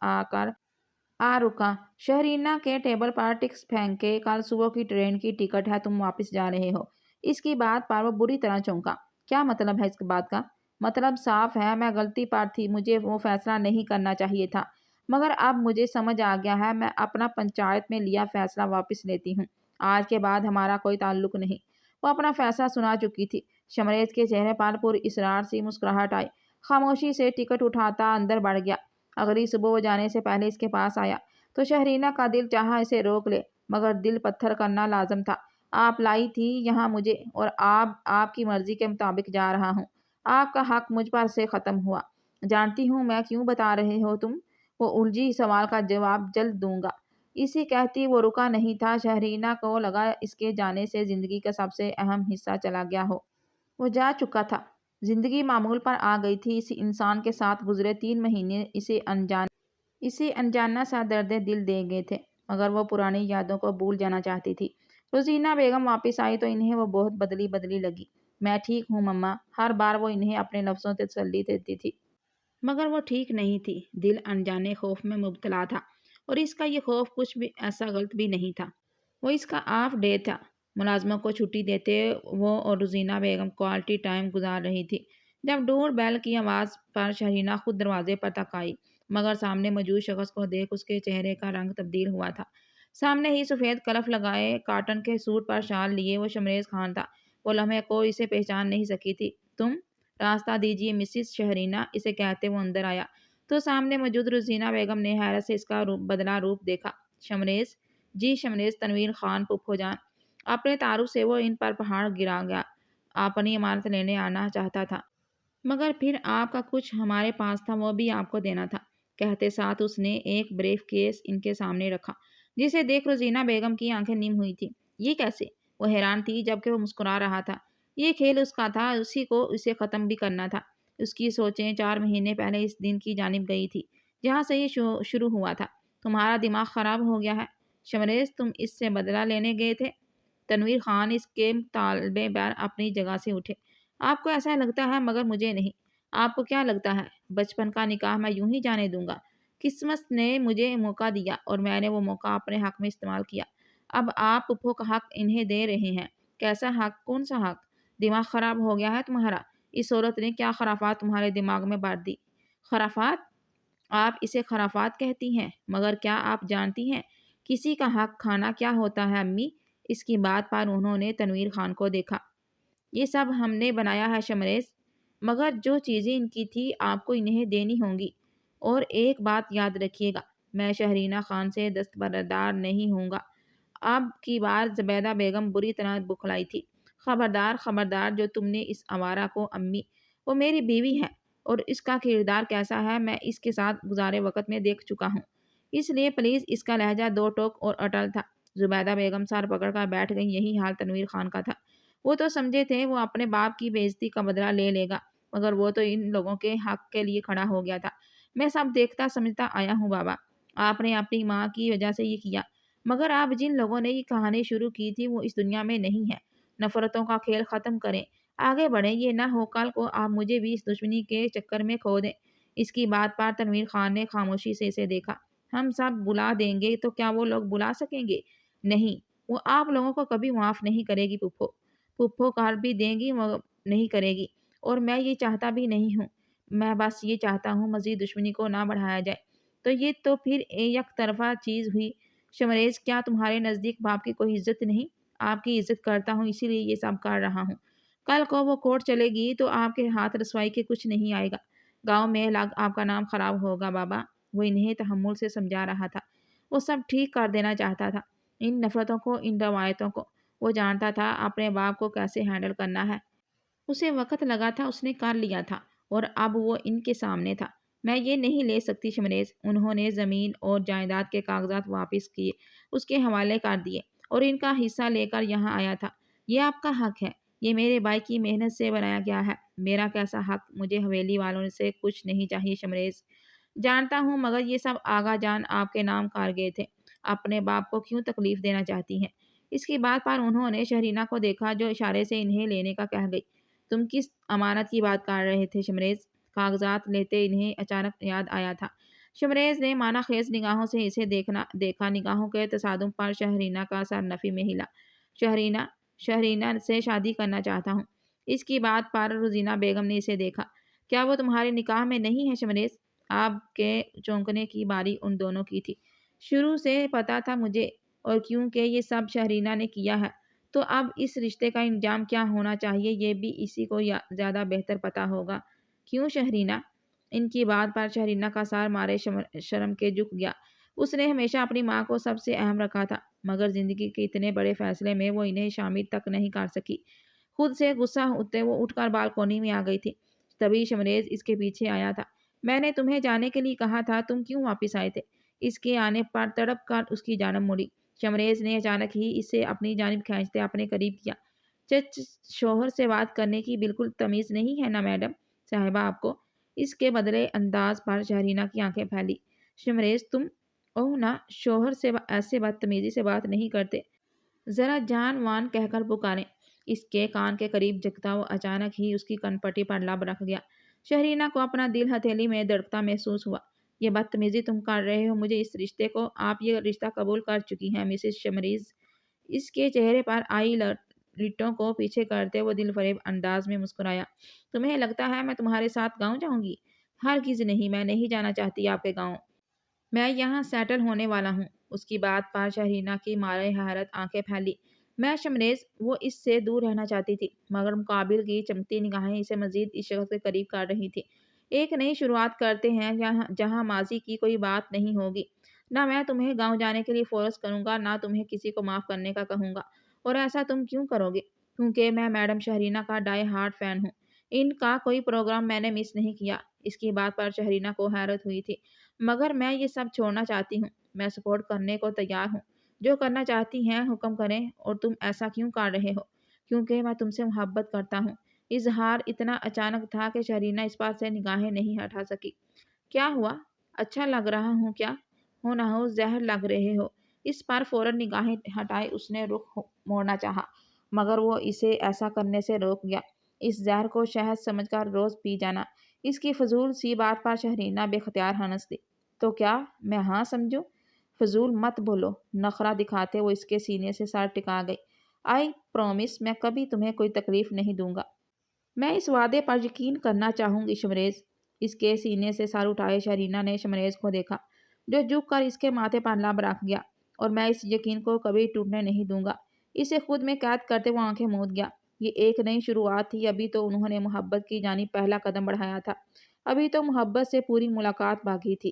آ رکا۔ شہرینہ کے ٹیبل پر ٹکس پھینکے، کل صبح کی ٹرین کی ٹکٹ ہے، تم واپس جا رہے ہو۔ اس کی بات پر وہ بری طرح چونکا۔ کیا مطلب ہے اس بات کا؟ مطلب صاف ہے، میں غلطی پر تھی، مجھے وہ فیصلہ نہیں کرنا چاہیے تھا، مگر اب مجھے سمجھ آ گیا ہے، میں اپنا پنچایت میں لیا فیصلہ واپس لیتی ہوں۔ آج کے بعد ہمارا کوئی تعلق نہیں۔ وہ اپنا فیصلہ سنا چکی تھی۔ شمریز کے چہرے پر پر اصرار سی مسکراہٹ آئی۔ خاموشی سے ٹکٹ اٹھاتا اندر بڑھ گیا۔ اگلی صبح وہ جانے سے پہلے اس کے پاس آیا تو شہرینہ کا دل چاہا اسے روک لے، مگر دل پتھر کرنا لازم تھا۔ آپ لائی تھی یہاں مجھے، اور آپ کی مرضی کے مطابق جا رہا ہوں۔ آپ کا حق مجھ پر سے ختم ہوا۔ جانتی ہوں میں کیوں بتا رہے ہو تم؟ وہ الجھی سوال کا جواب جلد دوں گا۔ اسے کہتی وہ رکا نہیں تھا۔ شہرینہ کو لگا اس کے جانے سے زندگی کا سب سے اہم حصہ چلا گیا ہو۔ وہ جا چکا تھا۔ زندگی معمول پر آ گئی تھی۔ اس انسان کے ساتھ گزرے 3 مہینے اسے انجانا سا درد دل دے گئے تھے، مگر وہ پرانی یادوں کو بھول جانا چاہتی تھی۔ روزینہ بیگم واپس آئی تو انہیں وہ بہت بدلی لگی۔ میں ٹھیک ہوں مما، ہر بار وہ انہیں اپنے لفظوں سے تسلی دیتی تھی، مگر وہ ٹھیک نہیں تھی۔ دل انجانے خوف میں مبتلا تھا، اور اس کا یہ خوف کچھ بھی ایسا غلط بھی نہیں تھا۔ وہ اس کا آف ڈے تھا۔ ملازموں کو چھٹی دیتے وہ اور روزینہ بیگم کوالٹی ٹائم گزار رہی تھی، جب ڈور بیل کی آواز پر شہرینہ خود دروازے پر تک آئی، مگر سامنے موجود شخص کو دیکھ اس کے چہرے کا رنگ تبدیل ہوا تھا۔ سامنے ہی سفید کلف لگائے، کاٹن کے سوٹ پر شال لیے وہ شمریز خان تھا۔ وہ لمحے کو اسے پہچان نہیں سکی تھی۔ تم؟ راستہ دیجیے مسز شہرینہ، اسے کہتے وہ اندر آیا تو سامنے موجود روزینہ بیگم نے حیرت سے اس کا بدلا روپ دیکھا۔ شمریز؟ جی شمریز، تنویر خان پھپھو جان۔ اپنے تعارف سے وہ ان پر پہاڑ گرا گیا۔ اپنی امانت لینے آنا چاہتا تھا، مگر پھر آپ کا کچھ ہمارے پاس تھا وہ بھی آپ کو دینا تھا، کہتے ساتھ اس نے ایک بریف کیس ان کے سامنے رکھا، جسے دیکھ روزینہ بیگم کی آنکھیں نم ہوئی تھیں۔ یہ کیسے؟ وہ حیران تھی جبکہ وہ مسکرا رہا تھا۔ یہ کھیل اس کا تھا، اسی کو اسے ختم بھی کرنا تھا۔ اس کی سوچیں 4 مہینے پہلے اس دن کی جانب گئی تھی جہاں سے یہ شروع ہوا تھا۔ تمہارا دماغ خراب ہو گیا ہے شمریز، تم اس سے بدلہ لینے گئے تھے؟ تنویر خان اس کے مطالبے پر اپنی جگہ سے اٹھے۔ آپ کو ایسا لگتا ہے، مگر مجھے نہیں۔ آپ کو کیا لگتا ہے بچپن کا نکاح میں یوں ہی جانے دوں گا؟ قسمت نے مجھے موقع دیا اور میں نے وہ موقع اپنے حق میں استعمال کیا۔ اب آپ پھپھو کا حق انہیں دے رہے ہیں۔ کیسا حق؟ کون سا حق؟ دماغ خراب ہو گیا ہے تمہارا؟ اس عورت نے کیا خرافات تمہارے دماغ میں بھر دی؟ خرافات؟ آپ اسے خرافات کہتی ہیں، مگر کیا آپ جانتی ہیں کسی کا حق کھانا کیا ہوتا ہے امی؟ اس کی بات پر انہوں نے تنویر خان کو دیکھا۔ یہ سب ہم نے بنایا ہے شمریز، مگر جو چیزیں ان کی تھی آپ کو انہیں دینی ہوں گی۔ اور ایک بات یاد رکھیے گا، میں شہرینہ خان سے دستبردار نہیں ہوں گا۔ اب کی بار زبیدہ بیگم بری طرح بکھلائی تھی۔ خبردار خبردار، جو تم نے اس آوارہ کو امی، وہ میری بیوی ہے، اور اس کا کردار کیسا ہے میں اس کے ساتھ گزارے وقت میں دیکھ چکا ہوں، اس لیے پلیز۔ اس کا لہجہ 2 ٹوک اور اٹل تھا۔ زبیدہ بیگم سر پکڑ کر بیٹھ گئی۔ یہی حال تنویر خان کا تھا۔ وہ تو سمجھے تھے وہ اپنے باپ کی بے عزتی کا بدلہ لے لے گا، مگر وہ تو ان لوگوں کے حق کے لیے کھڑا ہو گیا تھا۔ میں سب دیکھتا سمجھتا آیا ہوں بابا، آپ نے اپنی ماں کی وجہ سے یہ کیا، مگر آپ جن لوگوں نے یہ کہانی شروع کی تھی وہ اس دنیا میں نہیں ہے۔ نفرتوں کا کھیل ختم کریں، آگے بڑھیں، یہ نہ ہو کل کو آپ مجھے بھی اس دشمنی کے چکر میں کھو دیں۔ اس کی بات پر تنویر خان نے خاموشی سے اسے دیکھا۔ ہم سب بلا دیں گے تو کیا وہ لوگ بلا سکیں گے؟ نہیں، وہ آپ لوگوں کو کبھی معاف نہیں کرے گی پھپھو۔ پھپھو کر بھی دیں گی، وہ نہیں کرے گی، اور میں یہ چاہتا بھی نہیں ہوں۔ میں بس یہ چاہتا ہوں مزید دشمنی کو نہ بڑھایا جائے۔ تو یہ تو پھر یک طرفہ چیز ہوئی۔ شمریز، کیا تمہارے نزدیک باپ کی کوئی عزت نہیں؟ آپ کی عزت کرتا ہوں، اسی لیے یہ سب کر رہا ہوں۔ کل کو وہ کورٹ چلے گی تو آپ کے ہاتھ رسوائی کے کچھ نہیں آئے گا۔ گاؤں میں آپ کا نام خراب ہوگا بابا۔ وہ انہیں تحمل سے سمجھا رہا تھا۔ وہ سب ٹھیک کر دینا چاہتا تھا، ان نفرتوں کو، ان روایتوں کو۔ وہ جانتا تھا اپنے باپ کو کیسے ہینڈل کرنا ہے۔ اسے وقت لگا تھا، اس نے کر لیا تھا، اور اب وہ ان کے سامنے تھا۔ میں یہ نہیں لے سکتی شمریز۔ انہوں نے زمین اور جائیداد کے کاغذات واپس کیے، اس کے حوالے کر دیے اور ان کا حصہ لے کر یہاں آیا تھا۔ یہ آپ کا حق ہے، یہ میرے بھائی کی محنت سے بنایا گیا ہے۔ میرا کیسا حق؟ مجھے حویلی والوں سے کچھ نہیں چاہیے شمریز۔ جانتا ہوں، مگر یہ سب آغا جان آپ کے نام کار گئے تھے۔ اپنے باپ کو کیوں تکلیف دینا چاہتی ہیں؟ اس کی بات پر انہوں نے شہرینہ کو دیکھا جو اشارے سے انہیں لینے کا کہہ گئی۔ تم کس امانت کی بات کر رہے تھے شمریز؟ کاغذات لیتے انہیں اچانک یاد آیا تھا۔ شمریز نے معنی خیز نگاہوں سے اسے دیکھا۔ نگاہوں کے تصادم پر شہرینہ کا سر نفی میں ہلا۔ شہرینہ سے شادی کرنا چاہتا ہوں۔ اس کی بات پر روزینہ بیگم نے اسے دیکھا۔ کیا وہ تمہارے نکاح میں نہیں ہے شمریز؟ آپ کے چونکنے کی باری ان دونوں کی تھی۔ شروع سے پتا تھا مجھے، اور کیونکہ یہ سب شہرینہ نے کیا ہے تو اب اس رشتے کا انجام کیا ہونا چاہیے یہ بھی اسی کو زیادہ بہتر پتا ہوگا۔ کیوں شہرینہ؟ ان کی بات پر شہرینہ کا سر مارے شرم کے جھک گیا۔ اس نے ہمیشہ اپنی ماں کو سب سے اہم رکھا تھا، مگر زندگی کے اتنے بڑے فیصلے میں وہ انہیں شامل تک نہیں کر سکی۔ خود سے غصہ ہوتے وہ اٹھ کر بالکونی میں آ گئی تھی۔ تبھی شمریز اس کے پیچھے آیا تھا۔ میں نے تمہیں جانے کے لیے کہا تھا، تم کیوں واپس آئے تھے؟ اس کے آنے پر تڑپ کر اس کی جانب مڑی۔ شمریز نے اچانک ہی اسے اپنی جانب کھینچتے اپنے قریب کیا۔ شوہر سے بات کرنے کی بالکل تمیز نہیں ہے نا میڈم صاحبہ آپ کو؟ اس کے بدلے انداز پر شہرینہ کی آنکھیں پھیلی۔ شمریز تم؟ اوہ نہ، شوہر سے ایسے بدتمیزی سے بات نہیں کرتے۔ ذرا جان وان کہہ کر پکاریں۔ اس کے کان کے قریب جھکتا وہ اچانک ہی اس کی کنپٹی پر لب رکھ گیا۔ شہرینہ کو اپنا دل ہتھیلی میں دھڑکتا محسوس ہوا۔ یہ بدتمیزی تم کر رہے ہو مجھے اس رشتے کو؟ آپ یہ رشتہ قبول کر چکی ہیں مسز شمریز؟ اس کے چہرے پر آئی لٹوں کو پیچھے کرتے وہ دل فریب انداز میں مسکرایا۔ تمہیں لگتا ہے میں تمہارے ساتھ گاؤں جاؤں گی؟ ہرگز نہیں، میں نہیں جانا چاہتی آپ کے گاؤں۔ میں یہاں سیٹل ہونے والا ہوں۔ اس کی بات پر شہرینہ کی مارے حیرت آنکھیں پھیلی۔ میں شمریز، وہ اس سے دور رہنا چاہتی تھی، مگر مقابل کی چمکتی نگاہیں اسے مزید اس شخص کے قریب کر رہی تھی۔ ایک نئی شروعات کرتے ہیں جہاں ماضی کی کوئی بات نہیں ہوگی۔ نہ میں تمہیں گاؤں جانے کے لیے فورس کروں گا، نہ تمہیں کسی کو معاف کرنے کا کہوں گا۔ اور ایسا تم کیوں کرو گے؟ کیونکہ میں میڈم شہرینہ کا ڈائی ہارڈ فین ہوں۔ ان کا کوئی پروگرام میں نے مس نہیں کیا۔ اس کی بات پر شہرینہ کو حیرت ہوئی تھی۔ مگر میں یہ سب چھوڑنا چاہتی ہوں۔ میں سپورٹ کرنے کو تیار ہوں۔ جو کرنا چاہتی ہیں حکم کریں۔ اور تم ایسا کیوں کر رہے ہو؟ کیونکہ میں تم سے محبت کرتا ہوں۔ اظہار اتنا اچانک تھا کہ شہرینہ اس پر سے نگاہیں نہیں ہٹا سکی۔ کیا ہوا؟ اچھا لگ رہا ہوں کیا؟ ہو نہ ہو زہر لگ رہے ہو۔ اس پر فوراً نگاہیں ہٹائے اس نے رخ موڑنا چاہا، مگر وہ اسے ایسا کرنے سے روک گیا۔ اس زہر کو شہد سمجھ کر روز پی جانا۔ اس کی فضول سی بات پر شہرینہ بے اختیار ہنس دی۔ تو کیا میں ہاں سمجھوں؟ فضول مت بولو۔ نخرہ دکھاتے وہ اس کے سینے سے سر ٹکا گئی۔ آئی پرومس میں کبھی تمہیں کوئی تکلیف نہیں دوں گا۔ میں اس وعدے پر یقین کرنا چاہوں گی شمریز۔ اس کے سینے سے سر اٹھائے شہرینہ نے شمریز کو دیکھا، جو جھک کر اس کے ماتھے پر لب رکھ گیا۔ اور میں اس یقین کو کبھی ٹوٹنے نہیں دوں گا۔ اسے خود میں قید کرتے وہ آنکھیں موند گیا۔ یہ ایک نئی شروعات تھی۔ ابھی تو انہوں نے محبت کی جانب پہلا قدم بڑھایا تھا۔ ابھی تو محبت سے پوری ملاقات باقی تھی۔